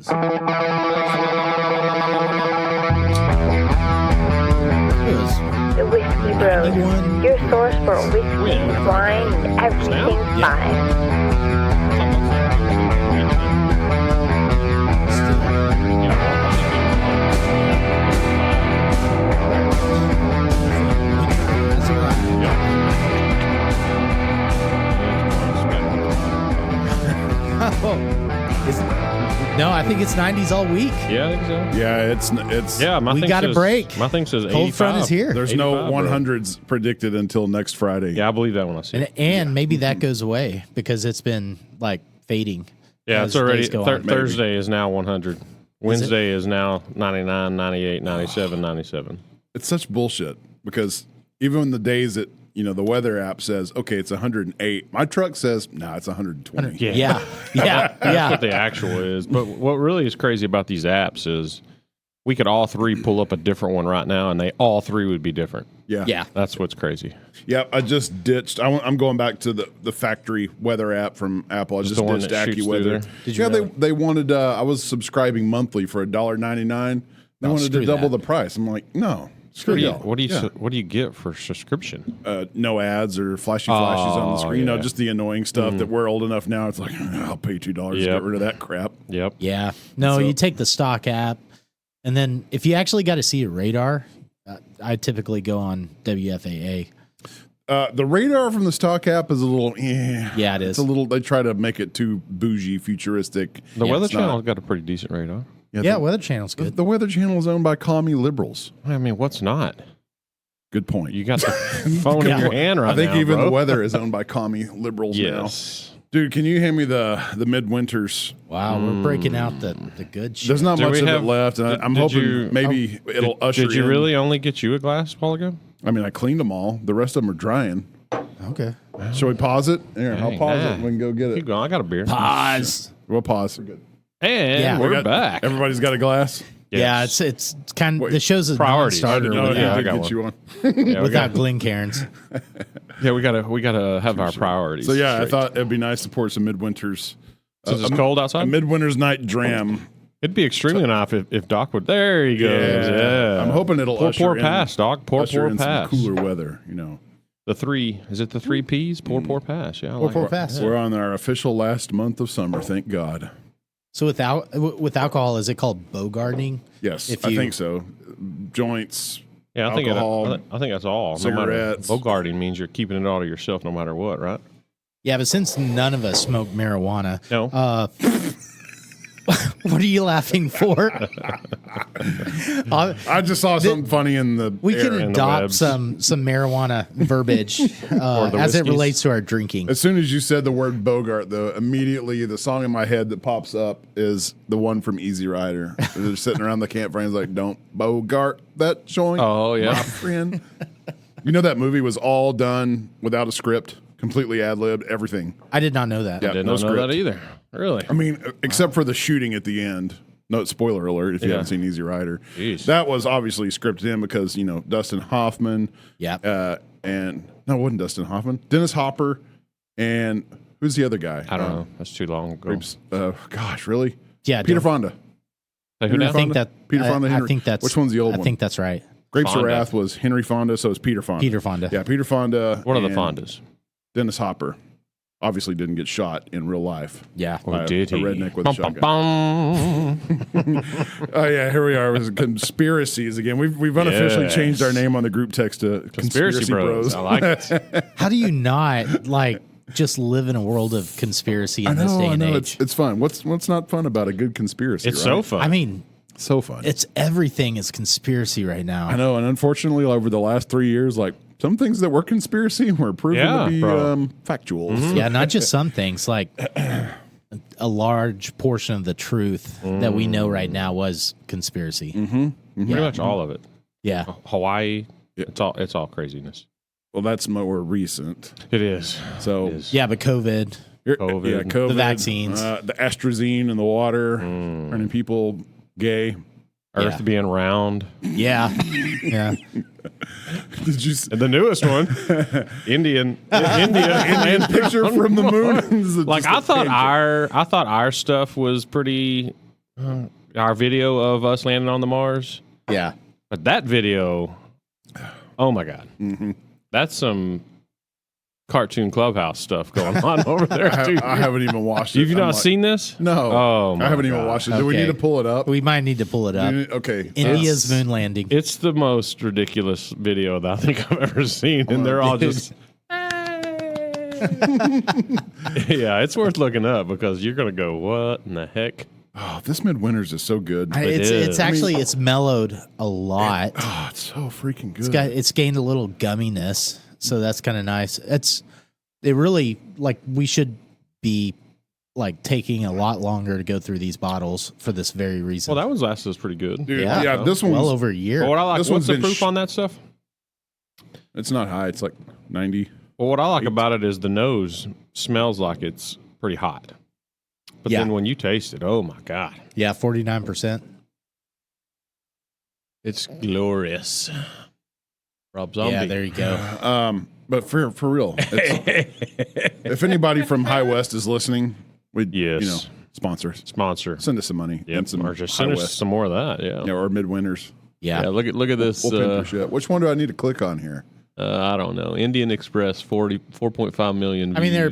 is. The Whiskey Bros, your source for whiskey, wine, and everything fine. No, I think it's 90s all week. Yeah, I think so. Yeah, it's Yeah, my We thing got a says- break. My thing says 85. Cold front is here. there's no 85, bro. 100s predicted until next Friday. Yeah, I believe that when I see it. And maybe that goes away because it's been like fading. Yeah, as it's already days go on. Thursday is now 100. Wednesday is now 99, 98, 97, 97. It's such bullshit because even when the days that the weather app says, okay, it's 108, my truck says, no, it's 120. Yeah. That's what the actual is. But what really is crazy about these apps is we could all three pull up a different one right now, and they all three would be different. Yeah. That's what's crazy. Yeah, I just ditched. I'm going back to the factory weather app from Apple. I just the one ditched that shoots AccuWeather. through there? Did you Yeah, really? they wanted. I was subscribing monthly for $1.99. They wanted to screw double that. the price. I'm like, no, screw y'all. What do you get for subscription? No ads or flashes on the screen. yeah. Just the annoying stuff that we're old enough now. It's like, I'll pay $2 to Yep. get rid of that crap. Yep. Yeah. No, So- you take the stock app, and then if you actually got to see a radar, I typically go on WFAA. The radar from the stock app is a little, Yeah, it It's is. a little. They try to make it too bougie, futuristic. The Weather it's not. Channel's got a pretty decent radar. Yeah, Weather Channel's good. The Weather Channel is owned by commie liberals. I mean, what's not? Good point. You got the phone in your hand right I think now, even bro. the weather is owned by commie liberals Yes. now. Dude, can you hand me the midwinters? Wow, we're breaking out the good shit. There's not Do much we of have- it left, and I'm did hoping you- maybe it'll usher Did you in- really only get you a glass while ago? I mean, I cleaned them all. The rest of them are drying. Okay. Shall we pause it? Here, I'll Dang, pause nah. it and we can go get Keep it. going. I got a beer. Pause. We'll pause. We're good. And Yeah. we're got- back. Everybody's got a glass? Yeah, Yes. it's kind of Wait, the show's a priorities. non-starter No, without, yeah, I did got get one. you one. Yeah, we without got, Glencairns. yeah, we gotta have our priorities. So yeah, I straight. thought it'd be nice to pour some midwinters. Since it's cold A outside, midwinter's night dram. it'd be extremely nice if Doc would. There he goes. Yeah, I'm hoping it'll pour usher pass, Doc. Pour usher in pass. some cooler weather. The three is it the 3 P's? Pour pass. Yeah, I like Pour it. pass. We're on our official last month of summer. Thank God. So with alcohol, is it called bow gardening? Yes, If I you- think so. Joints. Yeah, I think Alcohol, I think that's all. cigarettes. No matter, Bogarting means you're keeping it all to yourself, no matter what, right? Yeah, but since none of us smoke marijuana, No. what are you laughing for? I just saw something funny in the We air. can the adopt webs. some marijuana verbiage the as it whiskeys. relates to our drinking. As soon as you said the word Bogart, though, immediately the song in my head that pops up is the one from Easy Rider. They're sitting around the campfire and it's like, don't Bogart that joint. Oh, yeah. my friend. That movie was all done without a script, completely ad-libbed, everything. I did not know that. Yeah. Did no not know that script. either. Really? I mean, except for the shooting at the end. No, spoiler alert if you Yeah. haven't seen Easy Rider. Jeez. That was obviously scripted in because, Dustin Hoffman. Yeah. And no, it wasn't Dustin Hoffman. Dennis Hopper. And who's the other guy? I don't know. That's too long ago. Gosh, really? Yeah, Peter don't- Fonda. Hey, who I now? think that Peter Fonda, I Henry- think that's which one's the old I one? think that's right. Grapes of Fonda. Wrath was Henry Fonda, so it's Peter Fonda. Peter Fonda. Yeah, Peter Fonda. What are the and Fondas? Dennis Hopper. Obviously didn't get shot in real life. Yeah. By Or did a he? redneck with a Bum, bum, shotgun. bum. Oh yeah, here we are with conspiracies again. We've unofficially Yes. changed our name on the group text to Conspiracy Bros. I like it. How do you not just live in a world of conspiracy in this day I and know. age? It's fun. What's not fun about a good conspiracy? It's right? so fun. I mean, so fun. it's everything is conspiracy right now. I know, and unfortunately, over the last 3 years, some things that were conspiracy were proven Yeah, to be bro. factual. Yeah, not just some things. Like a large portion of the truth that we know right now was conspiracy. Pretty much all of it. Yeah. Hawaii. It's all craziness. Well, that's more recent. It is. So It is. Yeah, but COVID. COVID. yeah, COVID, The vaccines. the astrazine in the water, turning people gay. Earth Yeah. being round. Yeah. Yeah. Did you? And the newest one, India and Picture from the moon. Like I thought our stuff was pretty Our video of us landing on the Mars. Yeah. But that video, oh my God. Mm-hmm. That's some cartoon clubhouse stuff going on over there, too. I haven't even watched it. You've not seen this? No. Oh, I haven't my even God. watched it. Do we Okay. need to pull it up? We might need to pull it up. Okay. India's moon landing. It's the most ridiculous video that I think I've ever seen. And they're all just. Yeah, it's worth looking up because you're going to go, what in the heck? Oh, this Midwinter's is so good. It's is. actually it's mellowed a lot. Oh, it's so freaking good. It's gained a little gumminess, so that's kind of nice. It really we should be taking a lot longer to go through these bottles for this very reason. Well, that one's lasted us pretty good. Dude, Yeah. yeah, this one's well over a year. But what I like, This what's one's the been proof on that stuff? it's not high. It's like 90. Well, what I like about it is the nose smells like it's pretty hot. But Yeah. then when you taste it, oh my God. Yeah, 49%. It's glorious. Rob Zombie. Yeah, there you go. But for real, if anybody from High West is listening, we'd Yes. sponsor us. Sponsor. Send us some money. Yep. And some Or just High send us West. some more of that. Yeah. Or Midwinters. Yeah. Yeah. Look at this. We'll pimp your shit. Which one do I need to click on here? I don't know. Indian Express 4.5 million views. I mean, they're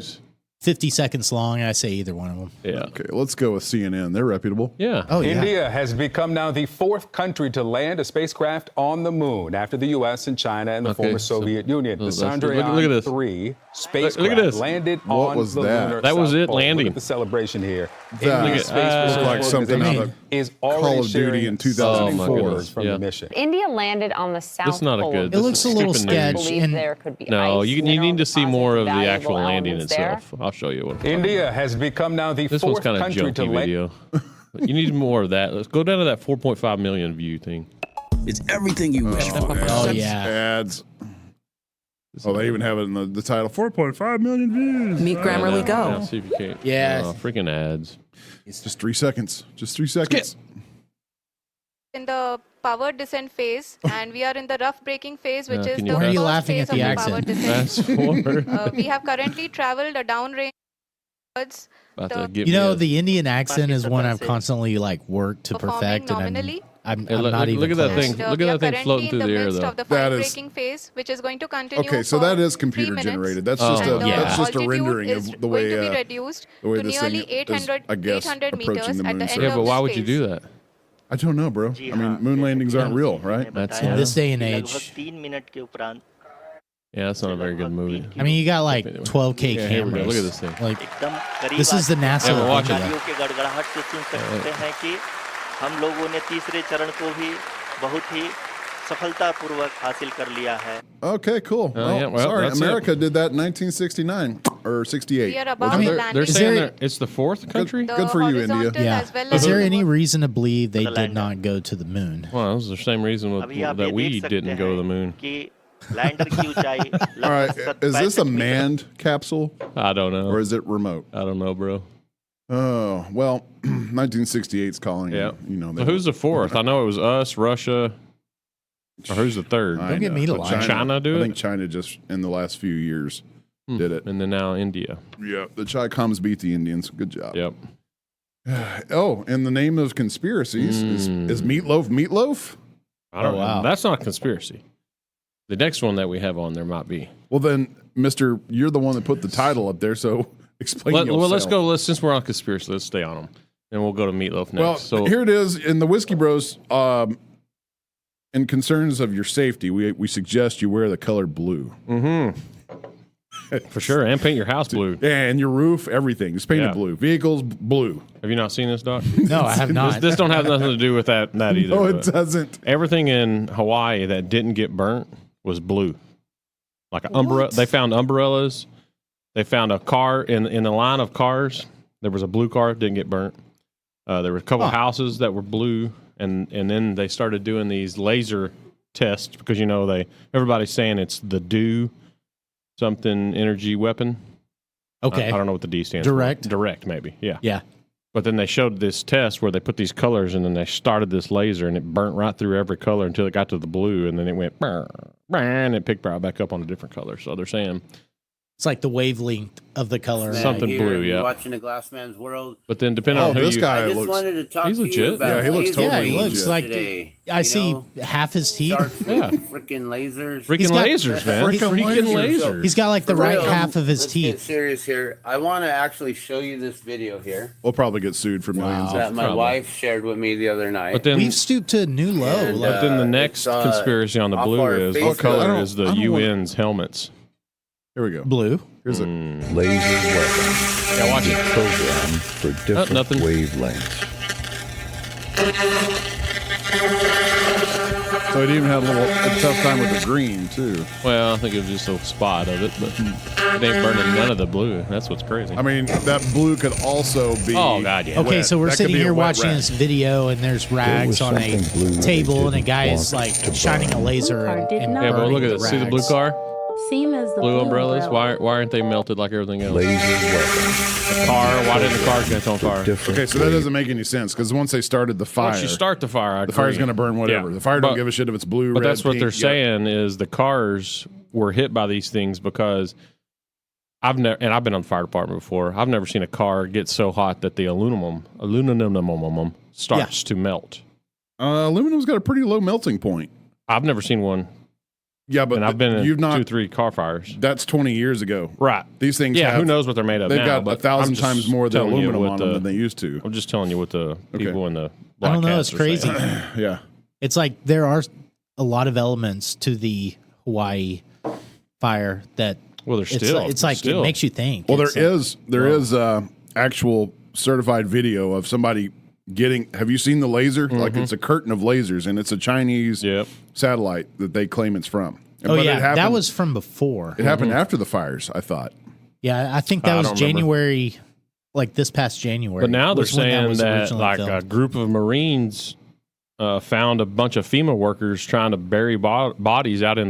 50 seconds long. I say either one of them. Yeah. Okay, let's go with CNN. They're reputable. Yeah. Oh, yeah. India has become now the fourth country to land a spacecraft on the moon after the U.S. and China and the Okay, former so- Soviet Union. The look at this. Chandrayaan-3 spacecraft Look at this. landed What on was the that? lunar That was South it Pole. landing. Look at the celebration here. That India's Space looked Research like something out of Organization is Call already of Duty sharing in some 2004. photos from Yeah. the mission. India landed on the South This is not a Pole. good. It looks a little skipping news. sketch. Believe and- there could be No, ice, you mineral need to see more of the deposits, actual valuable landing elements there. itself. I'll show you what. India has become now the This one's fourth kind of country to junky land. video. You need more of that. Let's go down to that 4.5 million view thing. It's everything you wish for. Oh, yeah. Ads. Oh, they even have it in the title. 4.5 million views. Meet Grammarly Now Go. see if you can't. Yeah. Oh, freaking ads. It's just 3 seconds. Just 3 seconds. In the power descent phase, and we are in the rough braking phase, which is can the you- Why are you first laughing phase at the of the power accent? descent. Fast forward. We have currently traveled a downrange towards About to get You know, me a- the Indian accent is one I've constantly worked to performing perfect, and nominally. I'm Hey, not even look at that close. thing. And, Look we at are that thing floating currently through in the the air, midst though. of the That fine is- braking phase, which is going to continue. Okay, so for that is 3 computer minutes. generated. That's Oh, just a And the yeah. that's just a altitude rendering is of the way going to be reduced the way to this thing nearly is, 800, I guess, 800 approaching meters the at moon the end surface. Yeah, of but this why would you phase. do that? I don't know, bro. I mean, moon landings aren't real, right? That's In this day and age, Yeah, that's not a very good movie. I mean, you got like 12K Yeah, here we go. cameras. Look at this thing. Like, this is the NASA Yeah, but watch of it. India. के गड़गड़ाहट से सुन सकते हैं कि हम लोगों ने तीसरे चरण को भी बहुत ही सफलतापूर्वक हासिल कर लिया है. Okay, cool. yeah, well, sorry, that's it. America did that in 1969 or 68. We are wasn't about it? to They're, land. they're Is saying there- that it's the fourth country. The Good for you, India. horizontal Yeah. as well Is as there the any vertical. reason to believe they The did lander. not go to the moon? Well, this is the same reason अभी आप that ये we देख सकते didn't go to the moon. हैं कि lander की ऊंचाई All right, लगभग is this a 65 metre manned capsule I don't know. or is it remote? I don't know, bro. Oh, well, 1968's calling. Yeah. You know, So who's the fourth? I know it was us, Russia. Or who's the third? I Don't get know, me to but lie. China do I it? think China just in the last few years did it. And then now India. Yeah, the Chi-Coms beat the Indians. Good job. Yep. Oh, in the name of conspiracies, is meatloaf? I don't Oh, wow. know. That's not a conspiracy. The next one that we have on there might be. Well, then, Mister, you're the one that put the title up there, so explain yourself. Well, let's go. Since we're on conspiracy, let's stay on them. And we'll go to meatloaf next. Well, so here it is in the Whiskey Bros. In concerns of your safety, we suggest you wear the color blue. for sure, and paint your house blue. Yeah, and your roof, everything. Just paint Yeah. it blue. Vehicles, blue. Have you not seen this, Doc? No, I have not. This don't have nothing to do with that either. No, it but doesn't. everything in Hawaii that didn't get burnt was blue. Like an umbrella. They found umbrellas. They found a car in the line of cars. There was a blue car, didn't get burnt. There were a couple houses that were blue, and then they started doing these laser tests because everybody's saying it's the DEW something energy weapon. Okay. I don't know what the D stands Direct? for. Direct, maybe. Yeah. Yeah. But then they showed this test where they put these colors and then they started this laser and it burnt right through every color until it got to the blue and then it went brr, brr, and it picked right back up on a different color. So they're saying It's like the wavelength of the color. Something blue, yeah. Watching the Glass Man's World. But then depending on who this you, guy I just looks. wanted to talk he's to legit. you about Yeah, he looks laser totally he looks lasers like today. I see half his teeth. Yeah. Freaking lasers. freaking He's got- lasers, man. Freaking lasers. He's got like the For right real, half of his let's get teeth. serious here. I want to actually show you this video here We'll probably get sued for millions. that my wife shared with me the other night. But then, We've stooped to a new low. And, Like, but then the next it's, conspiracy on the off blue our is Facebook. what color is the I don't wanna- UN's helmets? Here we go. blue. Here's a. Laser weapons. Yeah, watch it. Programmed for different nothing. wavelengths. So it even had a tough time with the green too. Well, I think it was just a spot of it, but it ain't burning none of the blue. That's what's crazy. I mean, that blue could also be. Oh, God, yeah. Okay, wet. so we're That could sitting be a here wet watching rag. this video, and there's rags on a something blue they table, and a didn't guy is want like to shining a burn. laser Blue car and, did and not Yeah, but burning look at the this. See the blue rags. car? Same as the Blue umbrellas? umbrella. Why aren't they melted like everything else? Laser weapons. Car? Why didn't the car catch on for fire? different Okay, so that doesn't make any sense because once they started the fire, Once you start the fire, I the fire's agree. going to burn whatever. Yeah. The fire don't But- give a shit if it's blue, But red, that's what pink, they're yellow. saying is the cars were hit by these things because I've never, and I've been on the fire department before. I've never seen a car get so hot that the aluminum starts to melt. Aluminum's got a pretty low melting point. I've never seen one, Yeah, but and I've been in you've not. 2-3 car fires. That's 20 years ago. Right. These things. Yeah. have, Who knows what they're made of They've now? got but 1,000 I'm just times more than telling you aluminum what on them than they used to. I'm just telling you what the people in the black I don't know. hats It's are crazy. saying. Yeah. It's like there are a lot of elements to the Hawaii fire that Well, they're still. it's like still. it makes you think. Well, It's there like, is actual certified video of somebody getting. Have you seen the laser? Like it's a curtain of lasers, and it's a Chinese Yep. satellite that they claim it's from. Oh But yeah, it happened, that was from before. It happened after the fires. I thought. Yeah, I think that I was don't remember. January, like this past January. But now they're was when saying was that originally like filmed. a group of Marines found a bunch of FEMA workers trying to bury bodies out in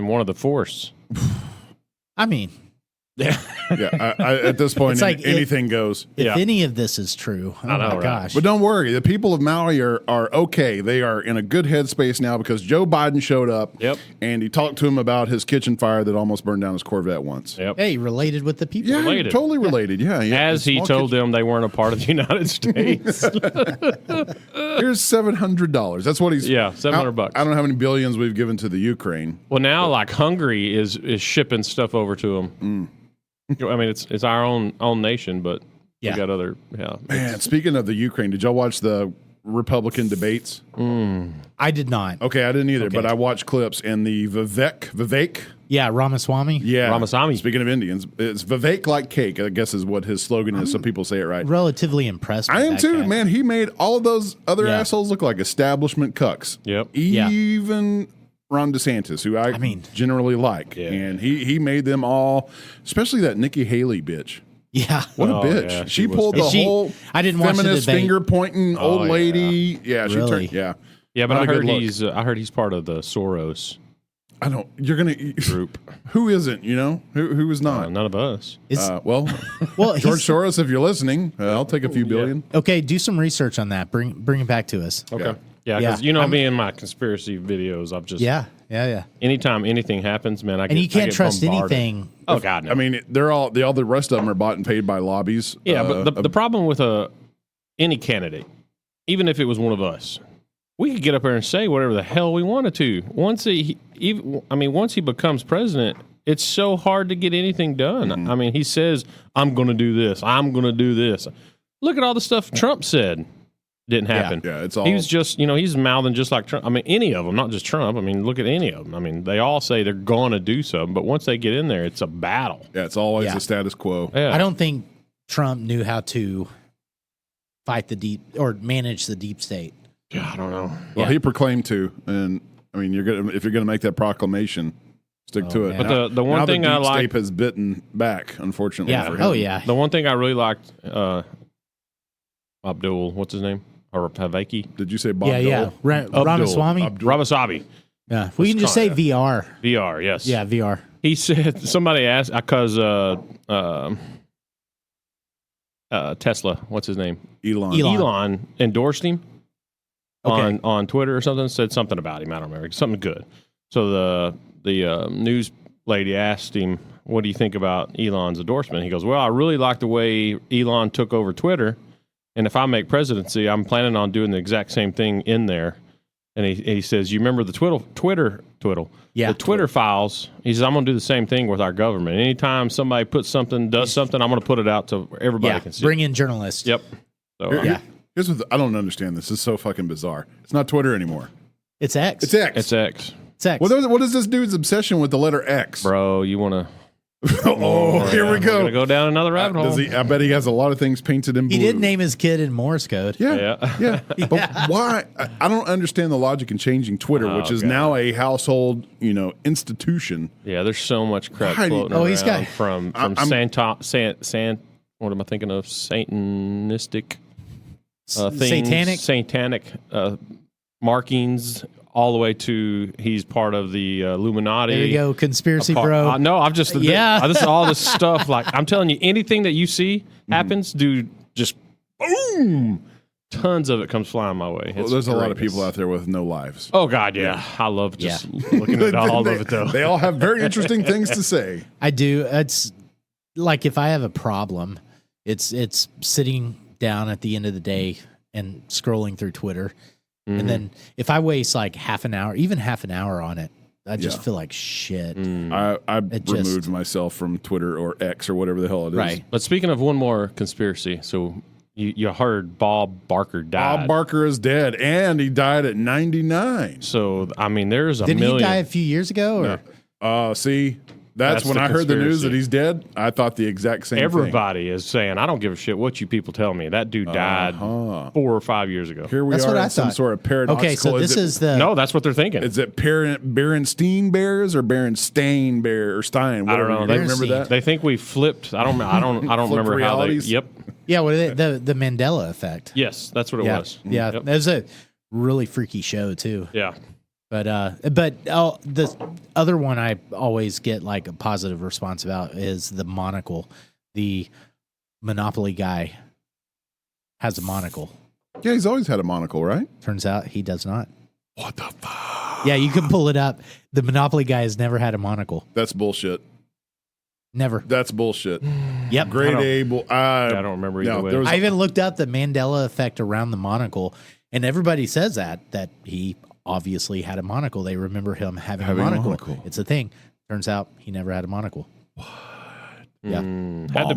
one of the forests. I mean, Yeah, at this point, It's like anything goes. if Yeah. any of this is true, oh I know, my right? gosh. But don't worry, the people of Maui are okay. They are in a good headspace now because Joe Biden showed up. Yep. And he talked to him about his kitchen fire that almost burned down his Corvette once. Yep. Hey, related with the people. Yeah, Related. totally related. Yeah. As he told them they weren't a part of the United States. Here's $700. That's what he's. Yeah, $700. I don't know how many billions we've given to the Ukraine. Well, now like Hungary is shipping stuff over to them. I mean, it's our own nation, but Yeah. we got other. Yeah, Man, speaking of the Ukraine, did y'all watch the Republican debates? I did not. Okay, I didn't either, Okay. but I watched clips and the Vivek. Yeah, Ramaswamy. Yeah, Ramaswamy. Speaking of Indians, it's Vivek like cake, I guess is what his slogan is. Some people say it right. Relatively impressed. With I am that too, guy. man. He made all of those other Yeah. assholes look like establishment cucks. Yep. Yeah. Even Ron DeSantis, who I mean, generally like, Yeah. and he made them all, especially that Nikki Haley bitch. Yeah. What Oh, a bitch! yeah, she she was pulled the Is she- whole I didn't watch the feminist debate. finger pointing old yeah. lady. Yeah, she Really? turned. Yeah, Yeah, but Not I a good heard look. I heard he's part of the Soros I don't. You're gonna group. Who isn't? You know who is not? None of us. Is, Well, well, George he's- Soros, if you're listening, I'll take a few billion. okay. Do some research on that. Bring it back to us. Okay. Yeah. Yeah, because Yeah. me in my conspiracy videos, I've just Yeah. Anytime anything happens, man, And you can't trust anything. Oh God, no. I mean, they're all the rest of them are bought and paid by lobbies. Yeah, but the problem with any candidate, even if it was one of us, we could get up there and say whatever the hell we wanted to. Once he becomes president, it's so hard to get anything done. Mm-hmm. I mean, he says, "I'm going to do this. I'm going to do this." Look at all the stuff Trump said didn't happen. Yeah, it's all. He was just, he's mouthing just like Trump. I mean, any of them, not just Trump. I mean, look at any of them. I mean, they all say they're going to do something, but once they get in there, it's a battle. Yeah, it's always Yeah. the status quo. Yeah. I don't think Trump knew how to fight the deep or manage the deep state. Yeah, I don't know. Well, Yeah. he proclaimed to, and I mean, if you're gonna make that proclamation, stick to it. man. But the one now thing the I deep like, state has bitten back, unfortunately. Yeah. For him. Oh yeah. the one thing I really liked, Abdul, what's his name? Or Havaki? Did you say Bob? Yeah. Dole? Ramaswamy. Ramaswamy. Yeah. We can just say VR. VR, yes. Yeah. VR. He said, somebody asked, because Tesla, what's his name? Elon. Elon endorsed him Okay. on Twitter or something, said something about him. I don't remember. Something good. So the news lady asked him, what do you think about Elon's endorsement? He goes, well, I really like the way Elon took over Twitter. And if I make presidency, I'm planning on doing the exact same thing in there. And he says, you remember the Twitter files? He says, I'm going to do the same thing with our government. Anytime somebody does something, I'm going to put it out so everybody can see. Bring in journalists. Yep. So, Here's what I don't understand this. This is so fucking bizarre. It's not Twitter anymore. It's X. It's X. It's X. It's X. What is this dude's obsession with the letter X? Bro, you want to... Here we go. We're gonna go down another rabbit hole. I bet he has a lot of things painted in blue. He did name his kid in Morse code. Yeah. But why? I don't understand the logic in changing Twitter, which is now a household, institution. Yeah, there's so much crap floating around from what am I thinking of? Satanistic things, satanic markings. All the way to he's part of the Illuminati. There you go, conspiracy bro. No, I'm just this is all this stuff. Like I'm telling you, anything that you see happens, dude, just boom, tons of it comes flying my way. Well, there's a lot of people out there with no lives. Oh God, yeah. I love just looking at all of it though. They all have very interesting things to say. I do. It's like if I have a problem, it's sitting down at the end of the day and scrolling through Twitter. And then if I waste like half an hour on it, I just feel like shit. I removed myself from Twitter or X or whatever the hell it is. Right. But speaking of one more conspiracy, so you heard Bob Barker died. Bob Barker is dead, and he died at 99. So, I mean, there's a million. Did he die a few years ago? Or? No. See, that's when I heard the news that he's dead. I thought the exact same thing. Everybody is saying, I don't give a shit what you people tell me. That dude died 4 or 5 years ago. Here we are in some sort of paradoxical. Okay, so this is the... No, that's what they're thinking. Is it Berenstain Bears or Berenstain Bear or Stein? I don't know. They remember that? They think we flipped. I don't remember realities? how they... Yep. Yeah, the Mandela effect. Yes, that's what it was. Yeah, that was a really freaky show, too. Yeah. But the other one I always get like a positive response about is the monocle. The Monopoly guy has a monocle. Yeah, he's always had a monocle, right? Turns out he does not. What the fuck? Yeah, you can pull it up. The Monopoly guy has never had a monocle. That's bullshit. Never. That's bullshit. Yep. Grade A. I don't remember either way. I even looked up the Mandela effect around the monocle, and everybody says that he obviously had a monocle. They remember him having a monocle. It's a thing. Turns out he never had a monocle. What? Yeah.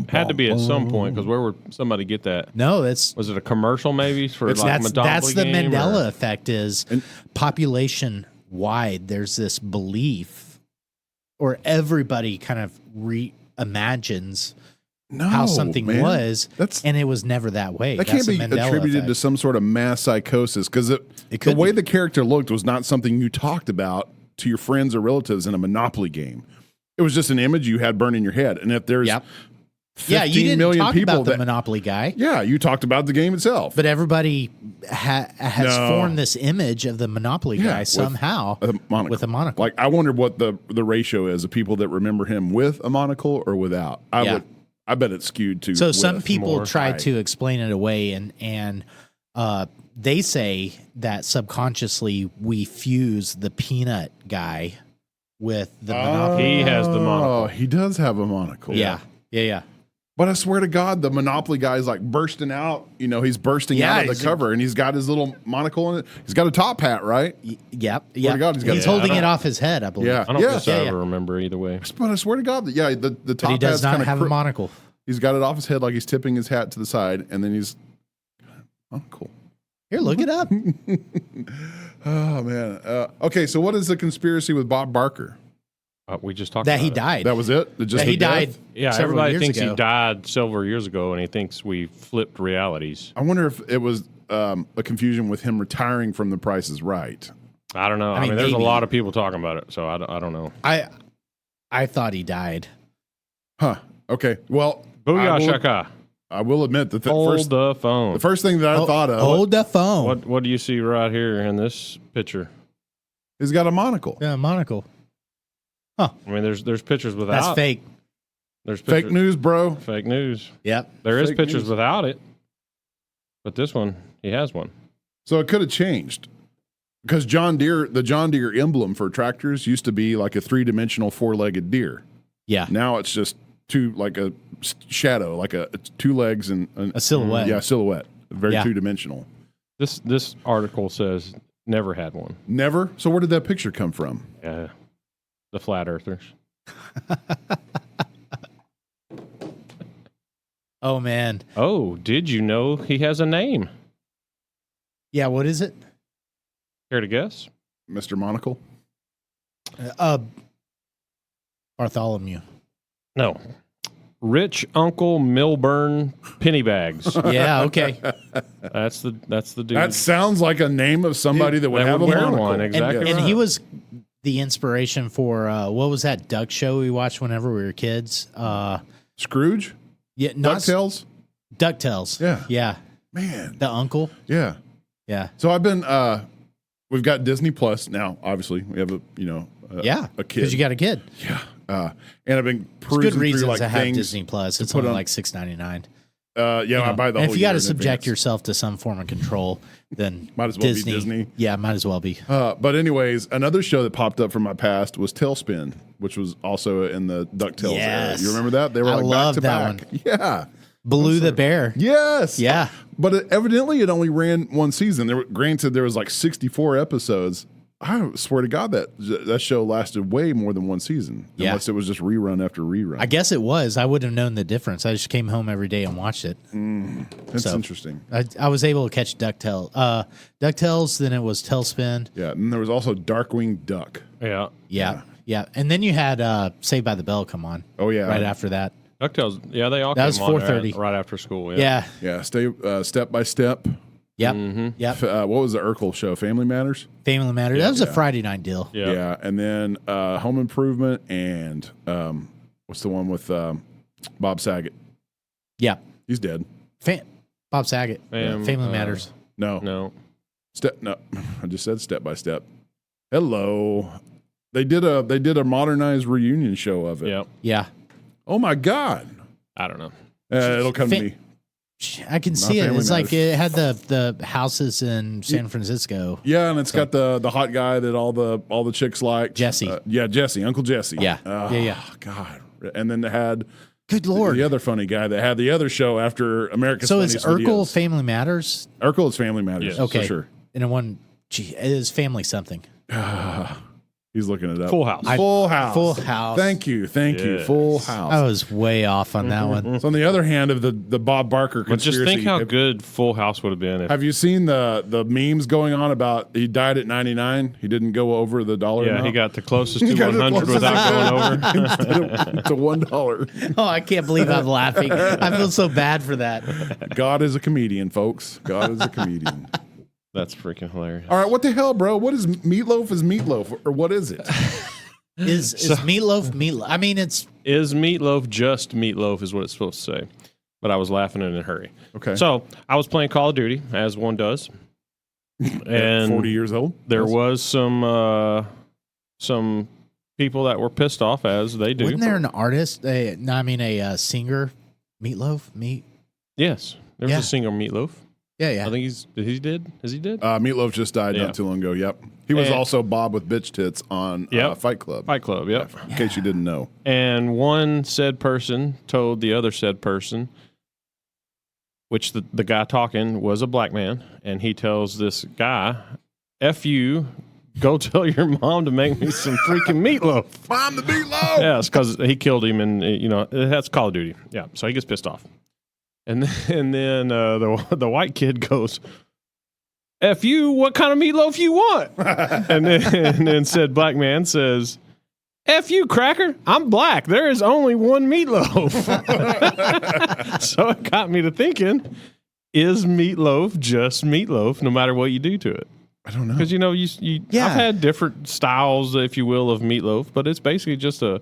Had to be at some point, because where would somebody get that? No, was it a commercial maybe for that's the Mandela effect is population wide. There's this belief, or everybody kind of reimagines how something was, and it was never that way. That can't be attributed to some sort of mass psychosis, because the way the character looked was not something you talked about to your friends or relatives in a Monopoly game. It was just an image you had burned in your head. And if there's 15 million talk people about the Monopoly guy. Yeah, you talked about the game itself. But everybody has formed this image of the Monopoly guy somehow with a monocle. Like, I wonder what the ratio is of people that remember him with a monocle or without. I bet it's skewed to. So some people try to explain it away, and they say that subconsciously we fuse the peanut guy with the Monopoly. He has the monocle. Oh, he does have a monocle. Yeah. But I swear to God, the Monopoly guy is like bursting out. He's bursting out of the cover, and he's got his little monocle in it. He's got a top hat, right? Yep. Swear to God, he's holding it off his head, I believe. Yeah. I don't think I ever remember either way. But I swear to God, the top but he does not have a monocle. He's got it off his head like he's tipping his hat to the side, and then he's cool. Here, look it up. Oh man. Okay, so what is the conspiracy with Bob Barker? We just talked that about he it. died. That was it. He died. Yeah, everybody thinks he died several years ago, and he thinks we flipped realities. I wonder if it was a confusion with him retiring from The Price is Right. I don't know. I mean there's a lot of people talking about it, so I don't know. I thought he died. Huh. Okay. Well, booyah shaka. I will admit that the phone. The first thing that I thought of. Hold the phone. What do you see right here in this picture? He's got a monocle. Yeah, a monocle. Huh. I mean, there's pictures without. That's fake. There's fake news, bro. Fake news. Yep. There is pictures without it, but this one, he has one. So it could have changed, because the John Deere emblem for tractors used to be like a 3-dimensional 4-legged deer. Yeah. Now it's just like a shadow, like it's 2 legs and a silhouette. Yeah, silhouette. Very 2-dimensional. This article says never had one. Never? So where did that picture come from? Yeah. The flat earthers. Oh, man. Oh, did you know he has a name? Yeah, what is it? Care to guess? Mr. Monocle? Bartholomew. No. Rich Uncle Milburn Pennybags. Yeah, okay. That's the dude. That sounds like a name of somebody that would have a wear monocle. one. Exactly. And he was the inspiration for what was that duck show we watched whenever we were kids? Scrooge? Yeah, not DuckTales? DuckTales. Yeah. Yeah. Man. The uncle. Yeah. Yeah. So I've been we've got Disney Plus now, obviously. We have a kid. Because you got a kid. Yeah. And I've been It's perusing good reasons through like to have things Disney Plus. It's put only on- like $6.99. I buy the whole and if you got year to in subject advance. yourself to some form of control, then Might as well be Disney. Yeah, might as well be. But anyways, another show that popped up from my past was Tailspin, which was also in the DuckTales era. Yes. You remember that? They were I like love back to that back. one. Yeah. Blue the Bear. Yes. Yeah. But evidently it only ran one season. Granted, there was like 64 episodes. I swear to God that show lasted way more than one season. Yeah. Unless it was just rerun after rerun. I guess it was. I wouldn't have known the difference. I just came home every day and watched it. That's So, interesting. I was able to catch DuckTales, then it was Tailspin. Yeah. And there was also Darkwing Duck. Yeah. Yeah. And then you had Saved by the Bell come on. Oh, yeah. Right after that. DuckTales. Yeah, they all That came was on there 4:30. right after school. Yeah. Yeah. Step by Step. Yep. Mm-hmm. Yep. What was the Urkel show? Family Matters? Family Matters. That was a Friday night deal. Yeah. And then Home Improvement and what's the one with Bob Saget? Yeah. He's dead. Bob Saget. Family Matters. No. I just said Step by Step. Hello. They did a modernized reunion show of it. Yep. Yeah. Oh my God. I don't know. It'll come to me. I can see it. Family It's like Matters. it had the houses in San Francisco. Yeah, and it's got the hot guy that all the chicks like. Jesse. Jesse, Uncle Jesse. Yeah. Oh, Yeah. God. And then they had Good Lord. the other funny guy that had the other show after America's So Funniest is Urkel Videos. Family Matters? Urkel is Family Matters. Yes. Okay. For sure. And it is Family something. He's looking it up. Full House. Full House. Full House. Thank you. Yes. Full House. I was way off on that one. So on the other hand of the Bob Barker But conspiracy, just think how good Full House would have been. If, have you seen the memes going on about he died at 99? He didn't go over the dollar yeah, amount? he got the closest to He got the 100 closest without going over. Instead of to $1. Oh, I can't believe I'm laughing. I feel so bad for that. God is a comedian, folks. God is a comedian. That's freaking hilarious. All right, what the hell, bro? What is meatloaf? Is meatloaf or what is it? Is meatloaf? I mean, it's Is meatloaf just meatloaf is what it's supposed to say. But I was laughing in a hurry. Okay. So I was playing Call of Duty, as one does. And 40 years old. there Yes. was some people that were pissed off, as they do. wasn't there an artist? A singer, Meatloaf. Yes. There was Yeah. a singer, Meatloaf. Yeah. I think Is he dead? Meatloaf just died Yeah. not too long ago. Yep. He was And- also Bob with bitch tits on Fight Club. Fight Club, yep. In case you didn't know. And one said person told the other said person, which the guy talking was a black man, and he tells this guy, F you, go tell your mom to make me some freaking meatloaf. Mom, the meatloaf! Yes, because he killed him, and, that's Call of Duty. Yeah, so he gets pissed off. And then the white kid goes, F you, what kind of meatloaf you want? and then said black man says, F you, cracker, I'm black. There is only one meatloaf. So it got me to thinking, is meatloaf just meatloaf no matter what you do to it? I don't know. Because, I've had different styles, if you will, of meatloaf, but it's basically just a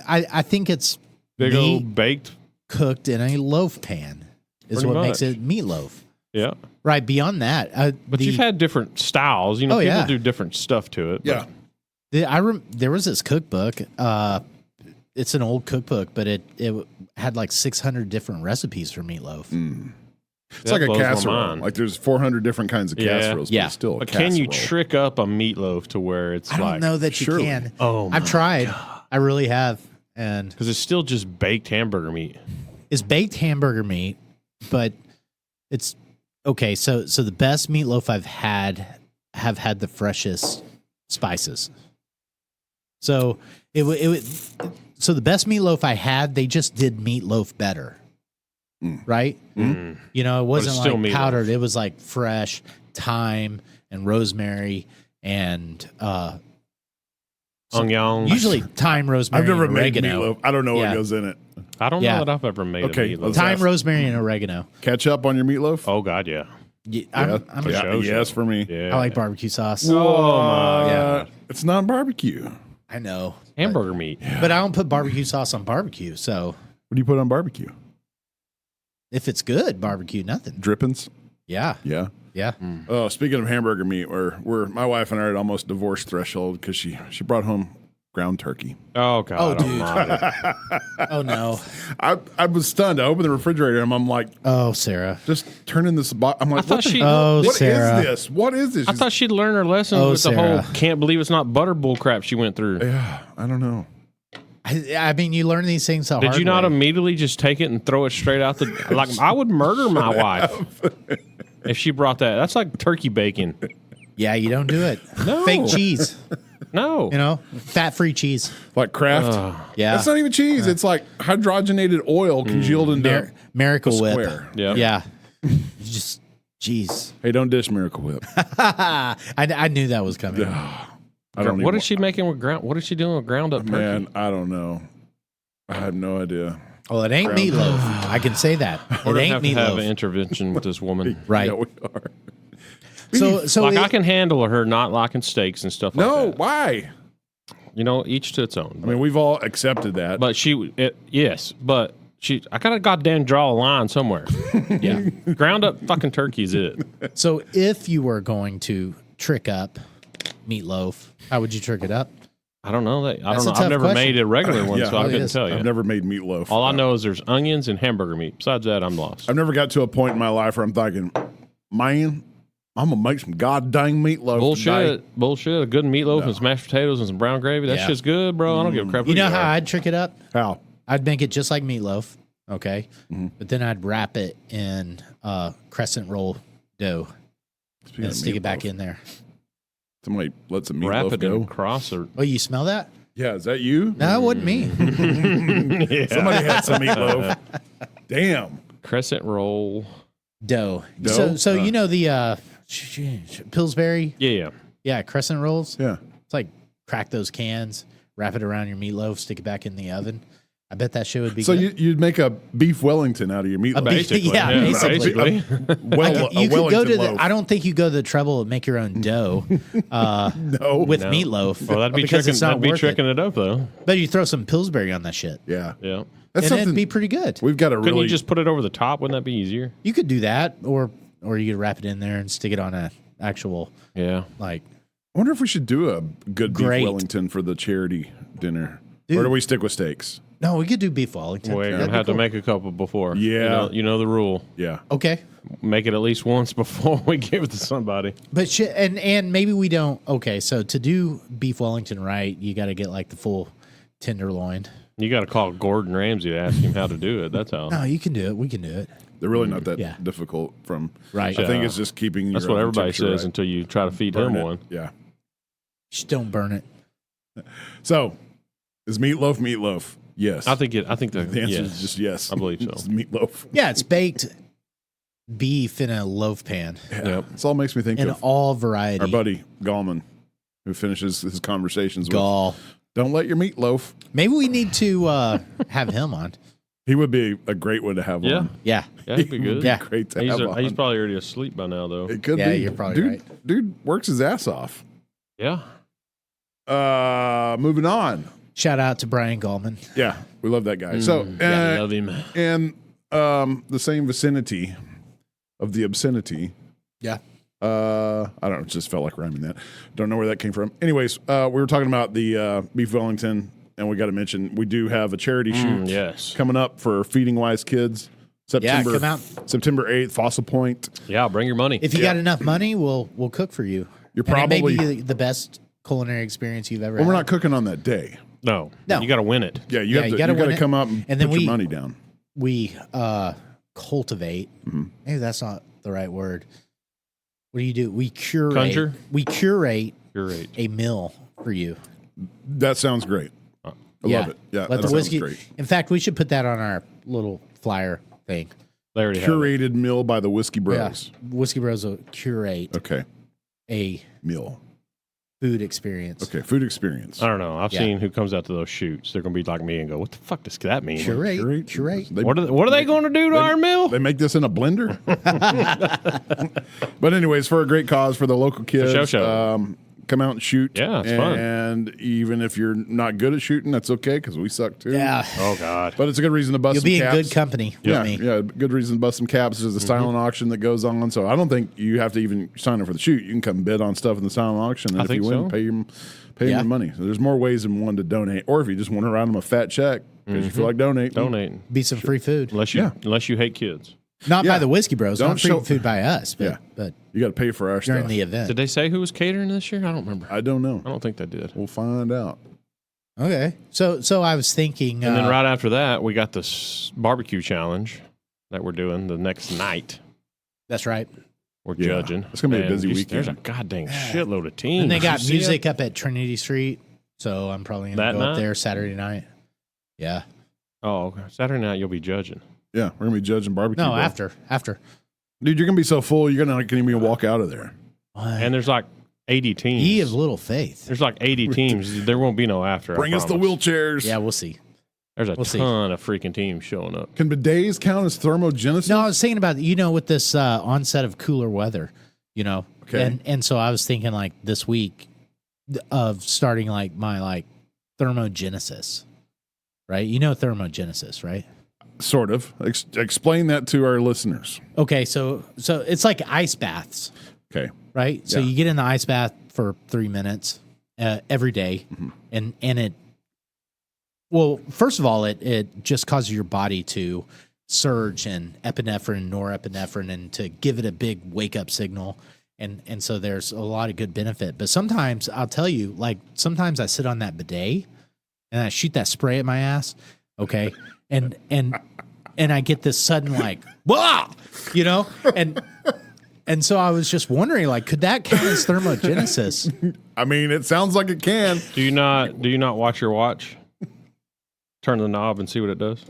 I think it's big meat old baked. cooked in a loaf pan is Pretty what makes much. it meatloaf. Yeah. Right. Beyond that, But you've had different styles. People yeah. do different stuff to it. Yeah. there was this cookbook. It's an old cookbook, but it had like 600 different recipes for meatloaf. It's like a blows my casserole. mind. Like there's 400 different kinds of Yeah. casseroles, Yeah. but it's still a But casserole. can you trick up a meatloaf to where it's I don't like, know that you surely. can. oh, I've tried. I really have. and because it's still just baked hamburger meat. It's baked hamburger meat, but it's okay. So the best meatloaf I've have had the freshest spices. So so the best meatloaf I had, they just did meatloaf better, right? Mm. You know, it wasn't like meatloaf. powdered. It was like fresh thyme and rosemary and onion. Usually thyme, rosemary, I've never and made oregano. meatloaf. I don't know what goes in it. I don't know that I've ever made a meatloaf. Thyme, rosemary, and oregano. Ketchup on your meatloaf? Oh God, yeah. Yes for me. Yeah. I like barbecue sauce. Oh my God. It's not barbecue. I know. Hamburger meat. But I don't put barbecue sauce on barbecue. So what do you put on barbecue? If it's good, barbecue, nothing. Drippings? Yeah. Yeah. Yeah. Oh, speaking of hamburger meat, we're my wife and I are at almost divorce threshold because she brought home ground turkey. Oh God. Oh, dude. Oh no. I was stunned. I opened the refrigerator and I'm like, oh, Sarah, just turn in this box. I'm like, I thought what Sarah. is this? What is this? I thought she'd learn her lesson with the Sarah. whole "can't believe it's not butter" bull crap she went through. Yeah, I don't know. I mean, you learn these things the Did hard you not way. immediately just take it and throw it straight out the? Like I would murder my wife if she brought that. That's like turkey bacon. Yeah, you don't do it. No. Fake cheese. No. You know, fat-free cheese. Like Kraft? Yeah. That's not even cheese. It's like hydrogenated oil congealed into Miracle a Whip. square. Yeah. Just, jeez. Hey, don't dish Miracle Whip. I knew that was coming. What is she making with ground? What is she doing with ground up turkey? Man, I don't know. I have no idea. Well, it ain't meatloaf. I can say that. We're It gonna ain't have to have an meatloaf. intervention with this woman. Right. Yeah, we are. So Like I can handle her not liking steaks and stuff like No, that. why? You know, each to its own. I mean, we've all accepted that. But I gotta goddamn draw a line somewhere. Yeah. Ground up fucking turkey is it. So if you were going to trick up meatloaf, how would you trick it up? I don't know that. I That's don't a know. I've tough never question. made a regular one, Yeah, so I it couldn't is. tell you. I've never made meatloaf. All I know is there's onions and hamburger meat. Besides that, I'm lost. I've never got to a point in my life where I'm thinking, man, I'm gonna make some goddamn meatloaf. Bullshit. today. Bullshit. A good meatloaf and mashed potatoes and some brown gravy. That Yeah. shit's good, bro. I don't give a crap. who You know are. how I'd trick it up? How? I'd make it just like meatloaf, okay? Mm-hmm. But then I'd wrap it in crescent roll dough Speaking and of stick it back meatloaf, in there. Somebody let some Wrap meatloaf it go. in cross or Oh, you smell that? Yeah, is that you? No, it wasn't me. Somebody had some meatloaf. Damn. crescent roll. Dough. Dough? So you know the Pillsbury? Yeah. Yeah, crescent rolls. Yeah. It's like crack those cans, wrap it around your meatloaf, stick it back in the oven. I bet that shit would be So good. you'd make a beef Wellington out of your meatloaf. Basically. Yeah, basically. Well, you could go to loaf. I don't think you go to the trouble of make your own dough no. with No. meatloaf. Well, that'd be because tricking. it's not That'd be worth tricking it. it up though. But you throw some Pillsbury on that shit, Yeah. Yeah. That's and something it'd be pretty good. we've got to Couldn't really you just put it over the top? Wouldn't that be easier? You could do that, or you could wrap it in there and stick it on a actual Yeah. like. I wonder if we should do a good Great. beef Wellington for the charity dinner. Dude. Or do we stick with steaks? No, we could do beef Wellington. We're That'd gonna be have cool. to make a couple before. Yeah. You know the rule. Yeah. Okay, Make it at least once before we give it to somebody. but shit, and maybe we don't. Okay, so to do beef Wellington right, you got to get like the full tenderloin. You got to call Gordon Ramsay to ask him how to do it. That's how. No, you can do it. We can do it. They're really not that Yeah. difficult from Right. I think it's just keeping That's your what oven everybody temperature says right. until you try to feed Burn him it. one. Yeah. Just don't burn it. So, is meatloaf? Yes. I think the the answer yes. is just yes. I believe so. It's meatloaf. Yeah, it's baked beef in a loaf pan Yeah. This all makes me think in of all variety. our buddy Gallman, who finishes his conversations Gall. with, "Don't let your meatloaf." Maybe we need to have him on. He would be a great one to have Yeah. on. Yeah. Yeah, he'd be He would good. Yeah. great to He's, have on. he's probably already asleep by now, though. It could Yeah, be. you're probably dude, right. Dude works his ass off. Yeah. Moving on. Shout out to Brian Gallman. Yeah, we love that guy. So, I love him. in the same vicinity of the obscenity. Yeah. I don't know. It just felt like rhyming that. Don't know where that came from. Anyways, we were talking about the beef Wellington, and we got to mention we do have a charity shoot Yes. coming up for Feeding Wise Kids. September, come out. September 8th, Fossil Point. Yeah, bring your money. If you got enough money, we'll cook for you. You're And it may probably. be the best culinary experience you've ever Well, had. we're not cooking on that day. No. No. You got to win it. Yeah, you got to come up and then put your money down. We cultivate. Maybe that's not the right word. What do? We curate. Conjure? We curate a meal for you. That sounds great. I love it. Yeah, Let that the whiskey. sounds great. In fact, we should put that on our little flyer thing. They already have it. Curated meal by the Whiskey Bros. Yeah, Whiskey Bros will curate a meal. Food experience. Okay, food experience. I don't know. I've seen who comes out to those shoots. They're going to be like me and go, what the fuck does that mean? Curate. What are they going to do to our meal? They make this in a blender? But anyways, for a great cause for the local kids. Come out and shoot. Yeah, it's fun. And even if you're not good at shooting, that's okay because we suck too. Yeah. Oh, God. But it's a good reason to bust You'll some be caps. in good company with me. Yeah, good reason to bust some caps. There's a silent auction that goes on. So I don't think you have to even sign up for the shoot. You can come bid on stuff in the silent auction. And if you win, pay them the money. So there's more ways than one to donate. Or if you just want to write them a fat check because you feel like donating. Be some free food. Unless you hate kids. Not by the Whiskey Bros. Don't Not free food by us. But, but you got to pay for our during stuff. the event. Did they say who was catering this year? I don't remember. I don't know. I don't think they did. We'll find out. Okay. So I was thinking. And then right after that, we got this barbecue challenge that we're doing the next night. That's right. We're judging. It's going to be a busy weekend. There's a goddamn shitload of teams. And they got music up at Trinity Street. So I'm probably going to go up there Saturday night. Yeah. Oh, okay. Saturday night you'll be judging. Yeah, we're going to be judging barbecue. No, bro. after. Dude, you're going to be so full, you're going to even walk out of there. And there's like 80 teams. Ye of little faith. There's like 80 teams. There won't be no after. Bring us the wheelchairs. Yeah, we'll see. There's a ton of freaking teams showing up. Can bidets count as thermogenesis? No, I was thinking about, with this onset of cooler weather, Okay. And so I was thinking like this week of starting like my thermogenesis, right? Thermogenesis, right? Sort of. Explain that to our listeners. Okay, so it's like ice baths. Okay. Right? So you get in the ice bath for 3 minutes every day, and it first of all, it just causes your body to surge in epinephrine, norepinephrine, and to give it a big wake up signal. And so there's a lot of good benefit. But sometimes I'll tell you, sometimes I sit on that bidet and I shoot that spray at my ass. Okay. And I get this sudden wah, and so I was just wondering, could that count as thermogenesis? I mean, it sounds like it can. Do you not watch your watch? Turn the knob and see what it does.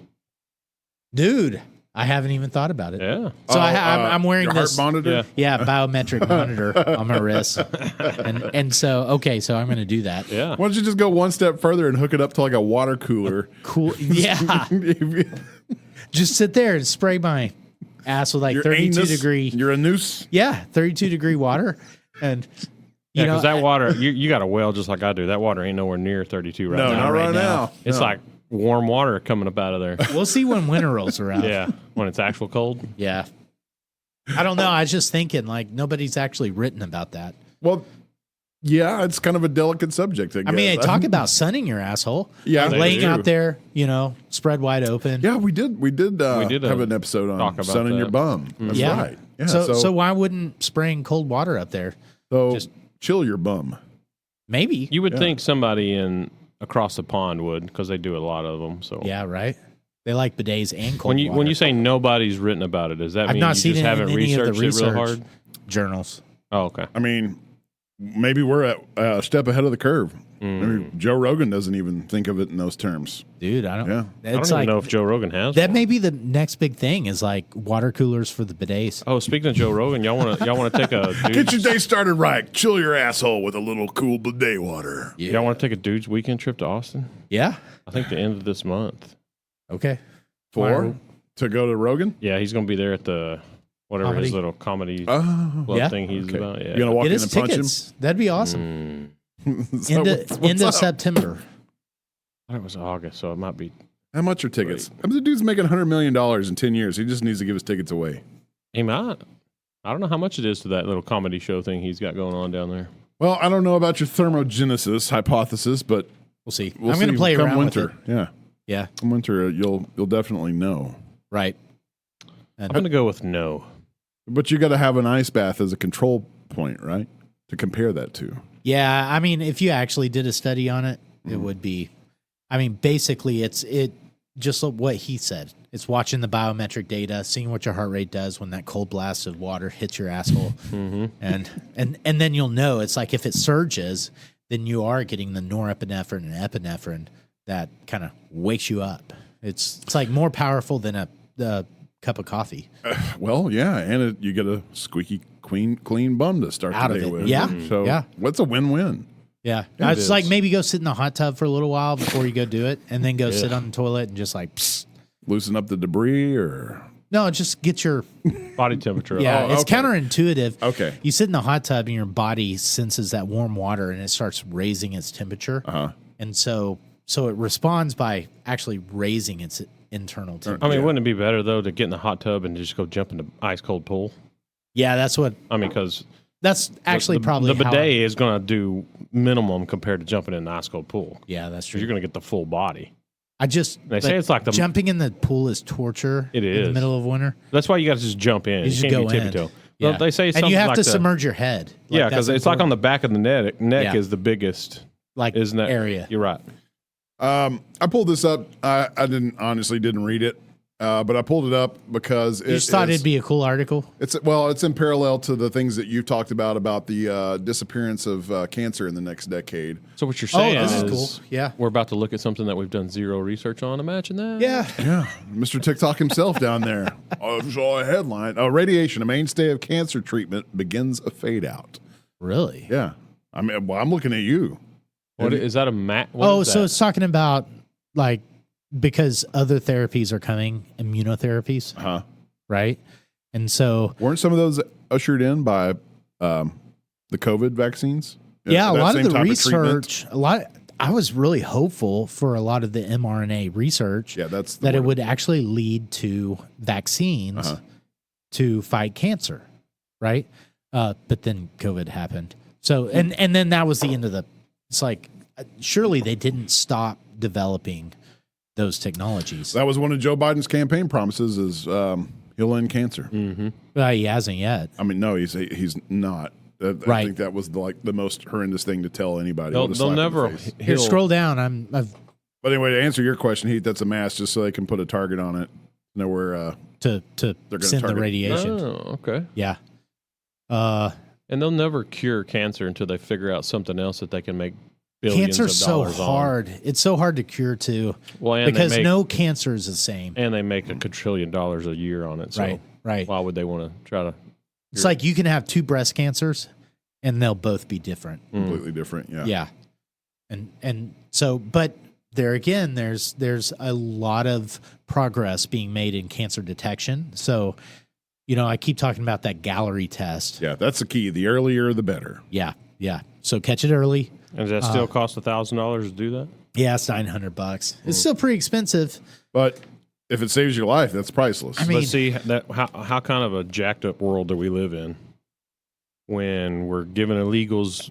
Dude, I haven't even thought about it. Yeah. So I'm wearing your this heart monitor. Yeah, biometric monitor on my wrist, and so so I'm going to do that. Yeah. Why don't you just go one step further and hook it up to a water cooler? Cool. Yeah. Just sit there and spray my ass with 32 degree. You're a noose. Yeah, 32 degree water, and because that water you got a well just like I do. That water ain't nowhere near 32 right No, now. not right now. It's like warm water coming up out of there. We'll see when winter rolls around. Yeah, when it's actual cold. Yeah. I don't know. I was just thinking nobody's actually written about that. Well, yeah, it's kind of a delicate subject. I mean, they talk about sunning your asshole. Yeah, laying they do. out there, spread wide open. Yeah, we did have an episode on talk about sun in that. your bum. That's Yeah. right. Yeah, So why wouldn't spraying cold water up there? just chill your bum. Maybe. You would think somebody across the pond would, because they do a lot of them. So Yeah, right. They like bidets and cold water. when you say nobody's written about it, does that I've mean not you seen just it in haven't any of the researched it real research hard? journals. Oh, okay. I mean, maybe we're at a step ahead of the curve. Maybe Joe Rogan doesn't even think of it in those terms. Dude, I don't. Yeah. I don't even know if Joe Rogan has that. one. May be the next big thing is water coolers for the bidets. Oh, speaking of Joe Rogan, y'all want to take a Get your day started right. Chill your asshole with a little cool bidet water. Y'all want to take a dude's weekend trip to Austin? Yeah. I think the end of this month. Okay. To go to Rogan? Yeah, he's going to be there at the whatever his little comedy club thing he's about. Yeah. You gonna walk Get in his and punch him? tickets. That'd be awesome. So End of September. I thought it was August, so it might be. How much are tickets? I mean, the dude's making $100 million in 10 years. He just needs to give his tickets away. He might. I don't know how much it is to that little comedy show thing he's got going on down there. Well, I don't know about your thermogenesis hypothesis, but we'll see. I'm going to play come around winter. with it. Yeah. Come winter, you'll definitely know. Right. I'm going to go with no. But you got to have an ice bath as a control point, right? To compare that to. Yeah, I mean, if you actually did a study on it, it would be. I mean, basically, it's just what he said. It's watching the biometric data, seeing what your heart rate does when that cold blast of water hits your asshole, and then you'll know. It's like if it surges, then you are getting the norepinephrine and epinephrine that kind of wakes you up. It's like more powerful than a cup of coffee. Well, yeah, and you get a squeaky clean bum to start Out the of day it. with. Yeah. So Yeah. what's a win-win? Yeah, It it's is. like maybe go sit in the hot tub for a little while before you go do it, and then go sit on the toilet and just like, psst. Loosen up the debris, or No, just get your body temperature. Yeah, Oh, it's okay. counterintuitive. Okay. You sit in the hot tub and your body senses that warm water and it starts raising its temperature. And so it responds by actually raising its internal temperature. I mean, wouldn't it be better though to get in the hot tub and just go jump in the ice cold pool? Yeah, that's what I mean, because that's actually probably the how bidet is going to do minimum compared to jumping in the ice cold pool. Yeah, that's true. You're going to get the full body. They say it's like the jumping in the pool is torture. It in is the middle of winter. That's why you got to just jump in. You just can't go be in. tippy-toe. Yeah. They say and something you have like to the- submerge your head. Yeah, because it's like on the back of the neck Yeah. is the biggest isn't that area. You're right. I pulled this up. I didn't read it, but I pulled it up because You just thought it'd be a cool article. It's in parallel to the things that you've talked about the disappearance of cancer in the next decade. So what you're saying this is is cool. Yeah. we're about to look at something that we've done zero research on. Imagine that. Yeah. Yeah, Mr. TikTok himself down there. I saw a headline. Radiation, a mainstay of cancer treatment, begins a fade out. Really? Yeah. I mean, well, I'm looking at you. What is that a mat? So it's talking about like because other therapies are coming, immunotherapies, right? And so Weren't some of those ushered in by the COVID vaccines? yeah, a That lot same of the type treatment? research, I was really hopeful for a lot of the mRNA research. Yeah, that's the that it one. would actually lead to vaccines to fight cancer, right? But then COVID happened. So and then that was the end of the. It's like surely they didn't stop developing those technologies. That was one of Joe Biden's campaign promises: is he'll end cancer. Well, he hasn't yet. I mean, no, he's not. I Right. think that was the most horrendous thing to tell anybody. They'll What a slap in the never face. Here, scroll down. But anyway, to answer your question, Heath, that's a mask just so they can put a target on it. Know where to they're gonna send the target. radiation. Oh, okay. Yeah. And they'll never cure cancer until they figure out something else that they can make billions Cancer's of so dollars on. hard. It's so hard to cure too. Well, and because they make, no cancer is the same. and they make $1 quadrillion a year on it. So Right. why would they want to try to? It's like you can have two breast cancers and they'll both be different. completely different. Yeah. Yeah. And so but there again there's a lot of progress being made in cancer detection. So I keep talking about that gallery test. Yeah, that's the key. The earlier, the better. Yeah. Yeah. So catch it early. And does that still cost $1,000 to do that? Yeah, it's $900. It's still pretty expensive. But if it saves your life, that's priceless. I mean, But see that how kind of a jacked up world do we live in when we're giving illegals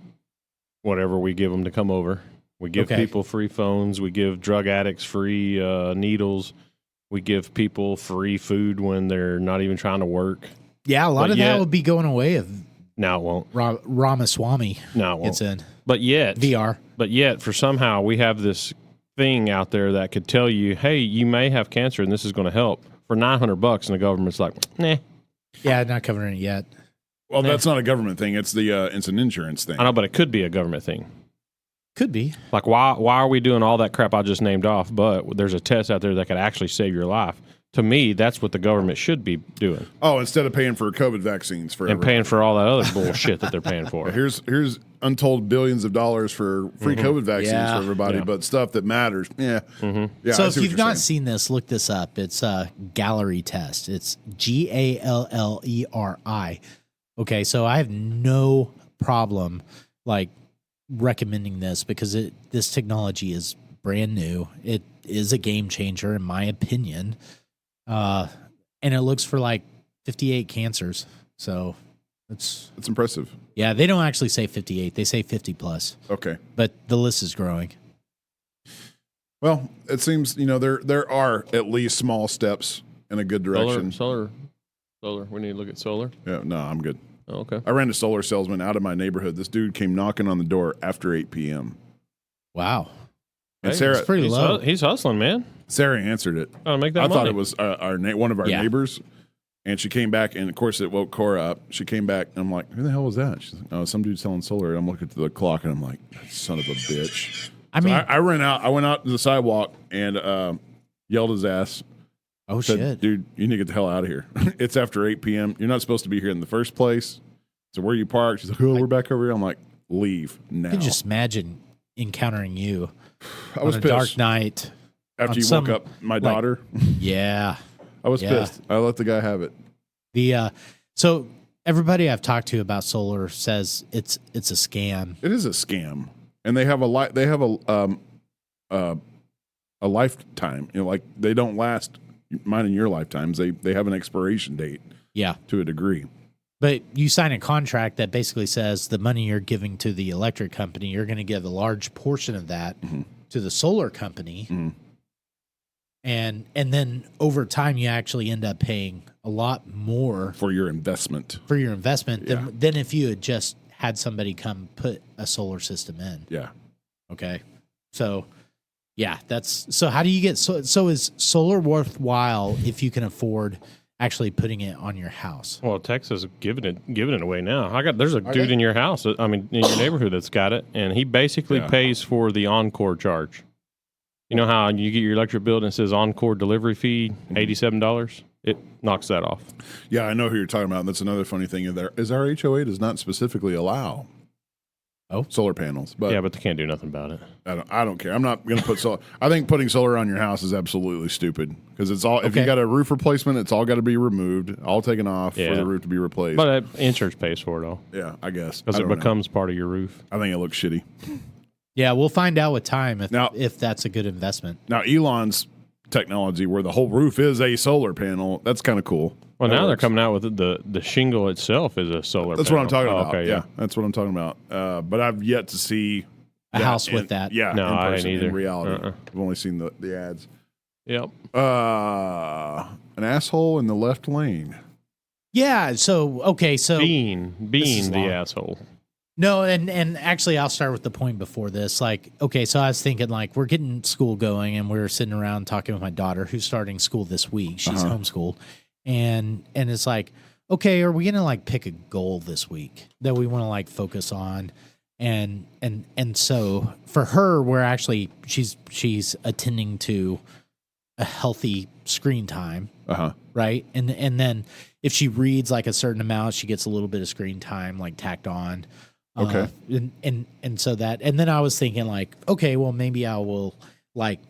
whatever we give them to come over. We give people free phones. We give drug addicts free needles. We give people free food when they're not even trying to work. Yeah, a lot of that would be going away if Now it won't. Ramaswamy No, it won't. gets in. But yet, VR. But yet, for somehow, we have this thing out there that could tell you, hey, you may have cancer and this is going to help for $900, and the government's like, nah. Yeah, not covering it yet. Well, that's not a government thing. It's it's an insurance thing. I know, but it could be a government thing. Could be. Like, why are we doing all that crap I just named off, but there's a test out there that could actually save your life? To me, that's what the government should be doing. Oh, instead of paying for COVID vaccines for And everybody. paying for all that other bullshit that they're paying for. Here's untold billions of dollars for free COVID vaccines Yeah. for everybody, Yeah. but stuff that matters. Yeah. Yeah. So I if see what you've you're not saying. seen this, look this up. It's a gallery test. It's GALLERI. Okay, so I have no problem like recommending this because this technology is brand new. It is a game changer in my opinion. And it looks for like 58 cancers. So it's impressive. Yeah, they don't actually say 58. They say 50 plus. Okay. But the list is growing. Well, it seems, there are at least small steps in a good direction. Solar. We need to look at solar. Yeah, no, I'm good. Oh, okay. I ran a solar salesman out of my neighborhood. This dude came knocking on the door after 8 p.m. Wow. And Hey, Sarah, It's pretty low. He's hustling, man. Sarah answered it. Trying to make that I thought money. it was one of our Yeah. neighbors, and she came back, and of course it woke Cora up. She came back, and I'm like, "Who the hell was that?" She's like, "Oh, some dude selling solar." And I'm looking at the clock, and I'm like, "Son of a bitch!" I mean, I ran out. I went out to the sidewalk and yelled his ass. oh Said, shit. "Dude, you need to get the hell out of here. It's after 8 p.m. You're not supposed to be here in the first place. So where you parked?" She's like, "Oh, we're back over here." I'm like, "Leave now." I can just imagine encountering you I was on a pissed. dark night. After on you some, woke up my like- daughter. Yeah. I was yeah. pissed. I let the guy have it. So everybody I've talked to about solar says it's a scam. It is a scam, and they have a lifetime. You know, like they don't last. Mine and your lifetimes. They have an expiration date. Yeah. To a degree. But you sign a contract that basically says the money you're giving to the electric company, you're going to give a large portion of that to the solar company. Mm-hmm. And then over time, you actually end up paying a lot more for your investment. Than if you had just had somebody come put a solar system in. Yeah. Okay. So, yeah, so how do you get so is solar worthwhile if you can afford actually putting it on your house? Well, Texas is giving it away now. There's a dude in your house. In your neighborhood that's got it, and he basically pays for the Encore charge. You know how you get your electric bill and it says Encore delivery fee, $87? It knocks that off. Yeah, I know who you're talking about. And that's another funny thing in there is our HOA does not specifically allow solar panels. But yeah, but they can't do nothing about it. I don't care. I'm not going to put solar. I think putting solar on your house is absolutely stupid because it's all. If you got a roof replacement, it's all got to be removed, all taken off for the roof to be replaced. But insurance pays for it all. Yeah, I guess because it becomes part of your roof. I think it looks shitty. Yeah, we'll find out with time if that's a good investment. Now, Elon's technology where the whole roof is a solar panel, that's kind of cool. Well, now they're coming out with the shingle itself is a solar That's panel. what I'm talking about. Okay, yeah, that's what I'm talking about. But I've yet to see a house with that. Yeah, no, in I person, ain't either. in reality. I've only seen the ads. Yep. An asshole in the left lane. Yeah, so being the asshole. No, and actually I'll start with the point before this. Like, okay, so I was thinking like we're getting school going and we're sitting around talking with my daughter who's starting school this week. She's homeschooled. And it's like, okay, are we gonna like pick a goal this week that we want to like focus on? And so for her, we're actually she's attending to a healthy screen time. Right. And then if she reads like a certain amount, she gets a little bit of screen time like tacked on. Okay. And so that, and then I was thinking like, okay, well maybe I will like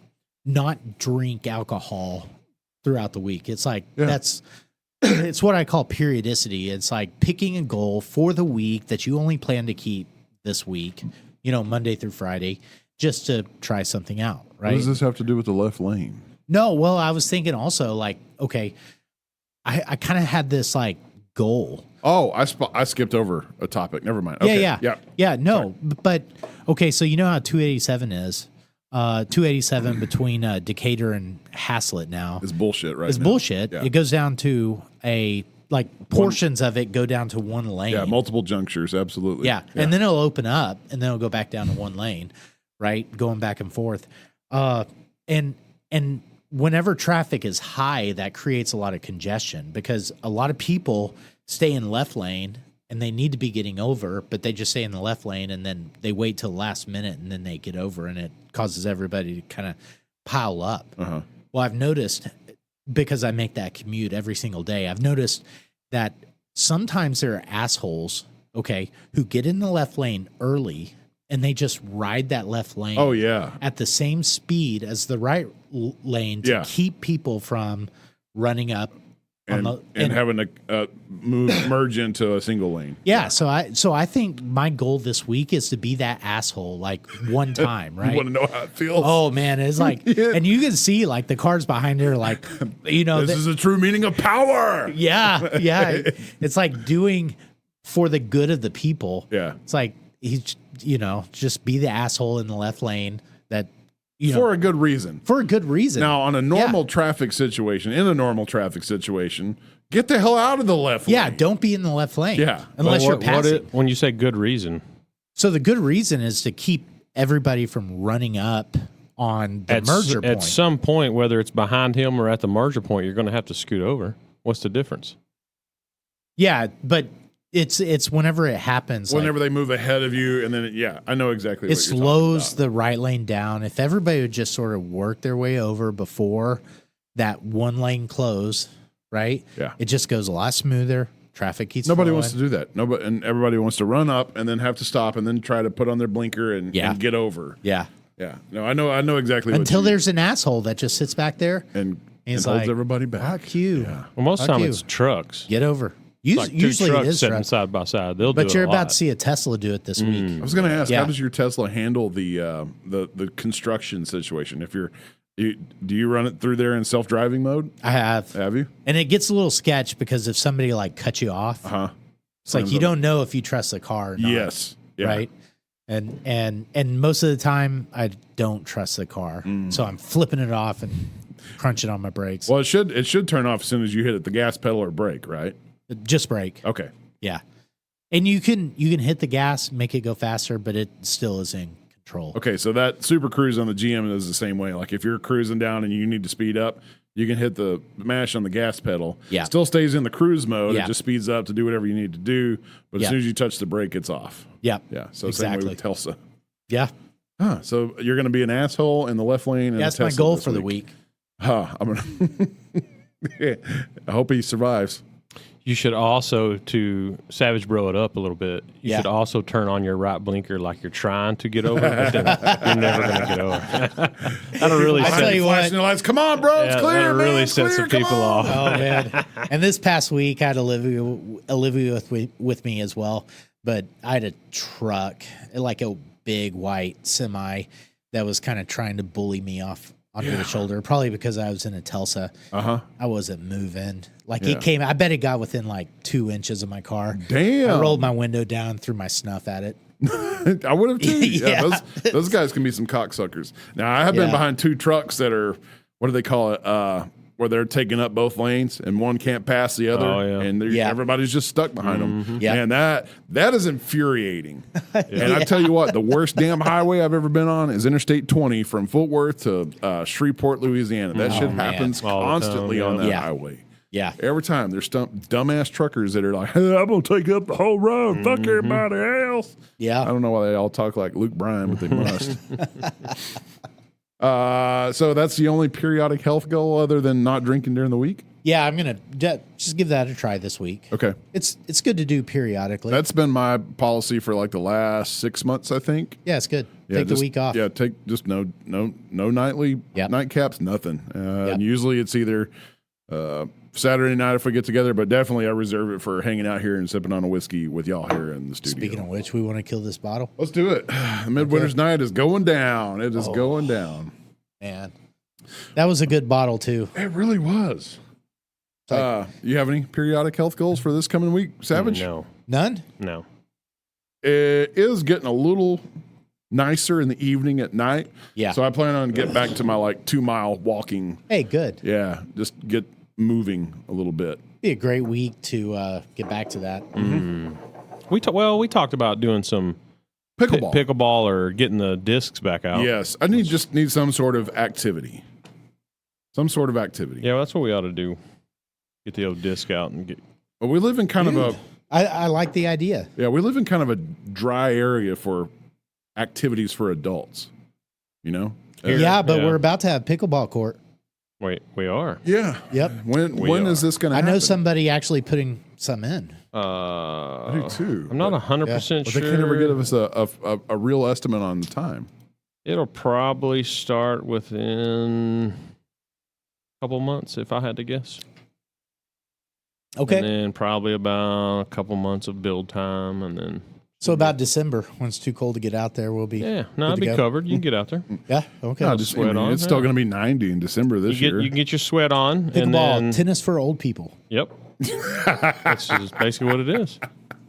not drink alcohol throughout the week. It's like, it's what I call periodicity. It's like picking a goal for the week that you only plan to keep this week, Monday through Friday, just to try something out. Right. What does this have to do with the left lane? No. Well, I was thinking also like, okay, I kind of had this like goal. Oh, I skipped over a topic. Never mind. Okay. Yeah. No, but okay. So you know how 287 is. 287 between Decatur and Haslett now is bullshit. Right? It's bullshit. Yeah. It goes down to portions of it go down to one lane. Yeah, multiple junctures. Absolutely. Yeah, and then it'll open up, and then it'll go back down to one lane, right? Going back and forth, and whenever traffic is high, that creates a lot of congestion because a lot of people stay in left lane and they need to be getting over, but they just stay in the left lane and then they wait till the last minute and then they get over and it causes everybody to kind of pile up. Well, I've noticed because I make that commute every single day, I've noticed that sometimes there are assholes, who get in the left lane early and they just ride that left lane. Oh, yeah. At the same speed as the right lane to keep people from running up and having to merge into a single lane. Yeah, so I think my goal this week is to be that asshole like one time, right? You want to know how it feels? Oh man, it's like, and you can see like the cars behind her, like this is the true meaning of power. Yeah, it's like doing for the good of the people. Yeah, it's like he's just be the asshole in the left lane that. For a good reason. For a good reason. Now, on a normal traffic situation, get the hell out of the left lane. Yeah, don't be in the left lane. Yeah. Unless you're passing. When you say good reason. So the good reason is to keep everybody from running up on the merger point. At some point, whether it's behind him or at the merger point, you're going to have to scoot over. What's the difference? Yeah, but it's whenever it happens. Whenever they move ahead of you, and then I know exactly. It slows the right lane down. If everybody would just sort of work their way over before that one lane close, right? Yeah, it just goes a lot smoother. Traffic keeps. Nobody flowing. wants to do that. Nobody, and everybody wants to run up and then have to stop and then try to put on their blinker and get over. Yeah, yeah. No, I know exactly. Until there's an asshole that just sits back there and holds everybody back. Fuck you. Yeah. Well, most of the time it's trucks. Get over. Like Usually trucks it is sitting side by side. They'll but do you're a about lot. to see a Tesla do it this week. I was going to ask, how does your Tesla handle the construction situation? If do you run it through there in self-driving mode? I have. Have you? And it gets a little sketch because if somebody like cuts you off, it's like you don't know if you trust the car or not. Yes. Yeah. Right. And most of the time I don't trust the car. So I'm flipping it off and crunching on my brakes. Well, it should turn off as soon as you hit it, the gas pedal or brake, right? Just brake. Okay. Yeah. And you can hit the gas, make it go faster, but it still is in control. Okay, so that Super Cruise on the GM is the same way. Like if you're cruising down and you need to speed up, you can hit the mash on the gas pedal. Yeah. Still stays in the cruise mode. Yeah. It just speeds up to do whatever you need to do. But as soon as you touch the brake, it's off. Yeah. Yeah. So exactly. same way with Tesla. Yeah. So you're going to be an asshole in the left lane. And that's my goal for the week. I'm gonna. I hope he survives. You should also, to Savage Bro it up a little bit, you should also turn on your right blinker like you're trying to get over, but then you're never going to get over. That'll really I tell you what. Flashing the lights. Come on, bro. It's clear, that'll man. really It's set clear. some Come people on. off. Oh, man. And this past week, I had Olivia with me as well, but I had a truck, like a big white semi that was kind of trying to bully me off onto the shoulder, probably because I was in a Telsa. I wasn't moving. Like it came, I bet it got within like 2 inches of my car. Damn. I rolled my window down, threw my snuff at it. I would have too. Yeah. Those guys can be some cocksuckers. Now I have been behind two trucks that are, what do they call it? Where they're taking up both lanes and one can't pass the other, and everybody's just stuck behind them. Yeah. And that is infuriating. And I tell you what, the worst damn highway I've ever been on is Interstate 20 from Fort Worth to Shreveport, Louisiana. That shit happens constantly on that highway. Yeah. Every time there's dumbass truckers that are like, hey, I'm going to take up the whole road. Fuck everybody else. Yeah. I don't know why they all talk like Luke Bryan, but they must. So that's the only periodic health goal other than not drinking during the week? Yeah, I'm going to just give that a try this week. Okay. It's good to do periodically. That's been my policy for like the last 6 months, I think. Yeah, it's good. Take the week off. Yeah, take just no nightly nightcaps, nothing. And usually it's either Saturday night if we get together, but definitely I reserve it for hanging out here and sipping on a whiskey with y'all here in the studio. Speaking of which, we want to kill this bottle. Let's do it. The Midwinter's Night is going down. It is going down. Man, that was a good bottle too. It really was. You have any periodic health goals for this coming week, Savage? No. None? No. It is getting a little nicer in the evening at night. Yeah. So I plan on getting back to my like 2 mile walking. Hey, good. Yeah. Just get moving a little bit. Be a great week to get back to that. We talked about doing some pickleball or getting the discs back out. Yes. I just need some sort of activity. Yeah, that's what we ought to do. Get the old disc out and get. Well, we live in kind of a. I like the idea. Yeah, we live in kind of a dry area for activities for adults. You know. Yeah, but we're about to have pickleball court. Wait, we are. Yeah. Yep. When is this going to happen? I know somebody actually putting some in. I do too. I'm not 100% sure. They can't ever give us a real estimate on the time. It'll probably start within a couple months, if I had to guess. Okay. And then probably about a couple months of build time, and then. So about December, when it's too cold to get out there, we'll be. Yeah, no, it'll be covered. You can get out there. Yeah, okay. No, it's still going to be 90 in December this year. You can get your sweat on. Pickleball, and then, tennis for old people. Yep. That's just basically what it is.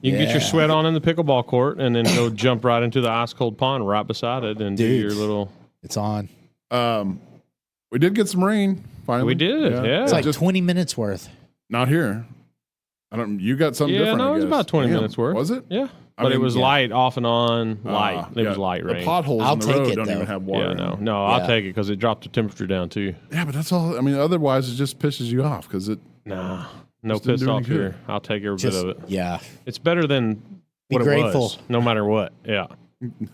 You can get your sweat on in the pickleball court and then go jump right into the ice cold pond right beside it and do your little. It's on. We did get some rain finally. We did, yeah. It's like 20 minutes worth. Not here. You got something different. Yeah, no, it was about 20 minutes worth. Was it? Yeah. But it was light off and on, light. It was light rain. The potholes in the road don't even have water. Yeah, no, I'll take it because it dropped the temperature down too. Yeah, but that's all. I mean, otherwise it just pisses you off because it. No piss off here. I'll take every bit of it. Yeah, it's better than what it was, no matter what. Yeah.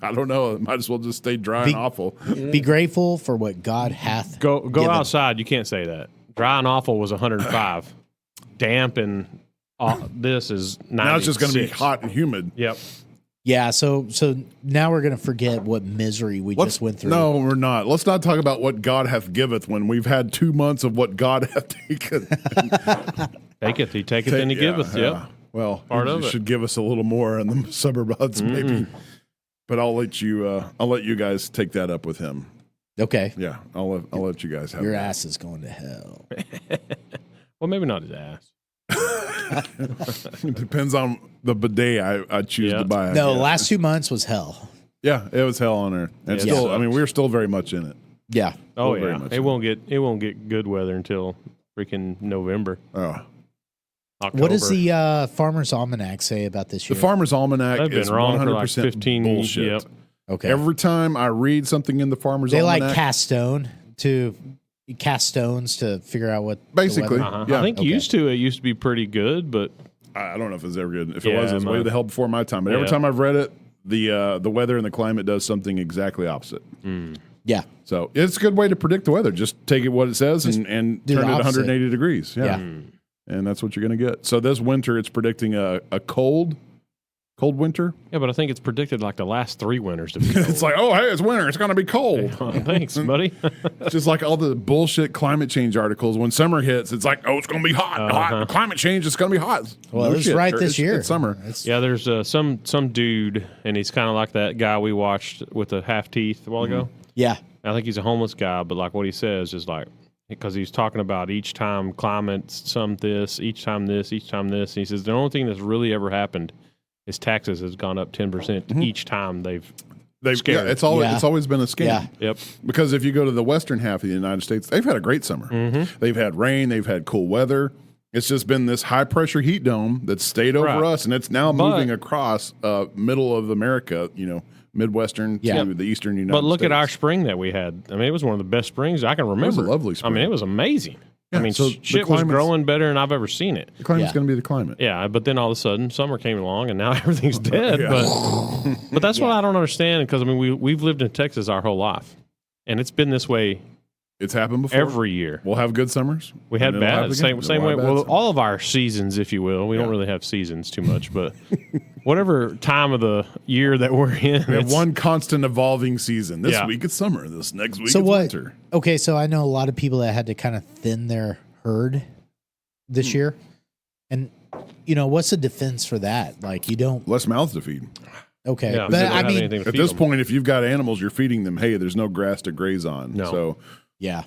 I don't know. It might as well just stay dry and awful. Be grateful for what God hath. Go outside. You can't say that. Dry and awful was 105. Damp and this is 96. Now it's just going to be hot and humid. Yep. Yeah. So now we're going to forget what misery we just went through. No, we're not. Let's not talk about what God hath giveth when we've had 2 months of what God hath taken. Taketh, he taketh, and he giveth. Yeah. Yep. Well, Part of it. should give us a little more in the summer months, maybe. But I'll let you guys take that up with him. Okay. Yeah, I'll let you guys have your that. ass is going to hell. Well, maybe not his ass. It depends on the bidet I choose to buy. No, last 2 months was hell. Yeah, it was hell on earth. And still, I mean, we're still very much in it. Yeah. Oh yeah. It won't get good weather until freaking November. Oh. October. What does the Farmer's Almanac say about this year? The Farmer's Almanac They've been is wrong 100% for like 15 bullshit. Yep. Okay. Every time I read something in the Farmer's they Almanac, like cast stones to figure out what basically. Yeah. I think it used to be pretty good, but I don't know if it's ever good. If it was way the hell before my time. But every Yeah. time I've read it, the weather and the climate does something exactly opposite. Yeah. So it's a good way to predict the weather. Just take it what it says and do turn the it opposite. 180 degrees. Yeah. And that's what you're going to get. So this winter, it's predicting a cold winter. yeah, but I think it's predicted like the last 3 winters to be cold. It's like, oh, hey, it's winter. It's going to be cold. Thanks, buddy. Just like all the bullshit climate change articles. When summer hits, it's like, oh, it's going to be hot. Hot. Climate change, it's going to be hot. Well, it's shit. right this year. It's summer. Yeah, there's some dude, and he's kind of like that guy we watched with the half teeth a while ago. Yeah. I think he's a homeless guy, but like what he says is like, because he's talking about each time climate, some this, each time this, each time this. And he says the only thing that's really ever happened is taxes has gone up 10% each time they've scared. Yeah, it's always been a scam. Yeah. Yep. Because if you go to the western half of the United States, they've had a great summer. They've had rain, they've had cool weather. It's just been this high pressure heat dome that's stayed over us, and it's now moving across middle of America, Midwestern to the eastern United States. But look at our spring that we had. I mean, it was one of the best springs I can remember. It was a lovely spring. I mean, it was amazing. Yeah, I mean, so shit was growing better than I've ever seen it. The climate's going to be the climate. Yeah, but then all of a sudden, summer came along, and now everything's dead. But that's what I don't understand, because, I mean, we've lived in Texas our whole life, and it's been this way. It's happened before. Every year. We'll have good summers. We had bad. Same way. Well, all of our seasons, if you will. We don't really have seasons too much, but whatever time of the year that we're in. We have one constant evolving season. This week it's summer. This next week it's winter. Okay, so I know a lot of people that had to kind of thin their herd this year. And, what's the defense for that? Like, you don't... Less mouths to feed. Okay. Yeah, but I mean... At this point, if you've got animals, you're feeding them, hey, there's no grass to graze on. No. So... Yeah.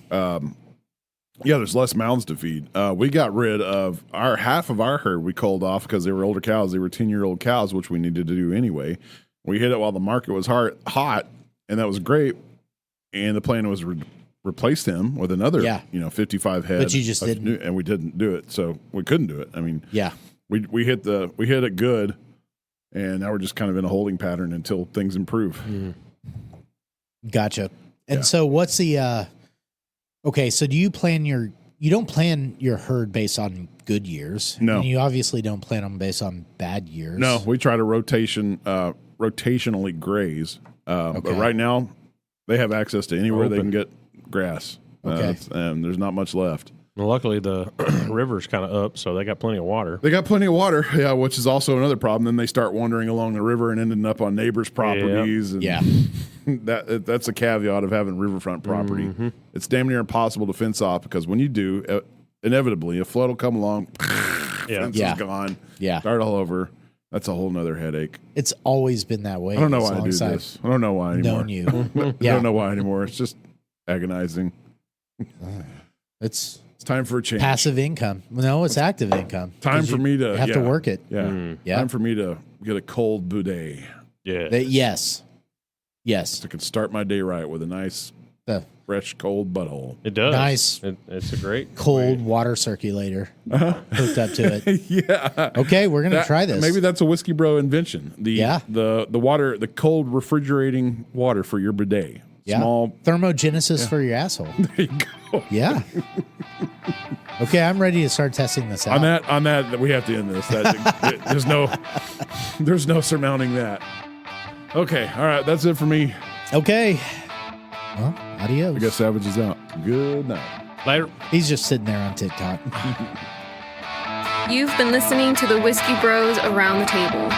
There's less mouths to feed. We got rid of half of our herd. We called off because they were older cows. They were 10-year-old cows, which we needed to do anyway. We hit it while the market was hot, and that was great. And the plan was replace them with another, 55 head. But you just didn't. And we didn't do it, so we couldn't do it. I mean, we hit it good, and now we're just kind of in a holding pattern until things improve. Gotcha. And so what's the okay, so do you don't plan your herd based on good years? No. And you obviously don't plan them based on bad years. No, we try to rotationally graze. But right now they have access to anywhere they can get grass. And there's not much left. Well, luckily the river's kind of up, so they got plenty of water. They got plenty of water, which is also another problem. Then they start wandering along the river and ending up on neighbors' properties. Yep. And that's a caveat of having riverfront property. It's damn near impossible to fence off because when you do, inevitably a flood will come along, fence is gone, start all over. That's a whole nother headache. It's always been that way. I don't know why I do this. I don't know why anymore. Known you. I don't know why anymore. It's just agonizing. It's time for a change. Passive income. No, it's active income. Time for me to have to work it. Time for me to get a cold bidet. Yeah. Yes. I can start my day right with a nice fresh, cold butthole. It does. Nice. It's a great cold water circulator hooked up to it. Yeah. Okay, we're gonna try this. Maybe that's a Whiskey Bro invention. The water, the cold refrigerating water for your bidet. Yeah. Small Thermogenesis for your asshole. There you go. Yeah. Okay, I'm ready to start testing this out. On that, we have to end this. There's no surmounting that. Okay, all right, that's it for me. Okay. Well, adios. I guess Savage is out. Good night. Later. He's just sitting there on TikTok. You've been listening to the Whiskey Bros Around the Table.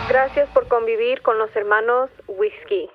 Gracias por convivir con los hermanos Whiskey.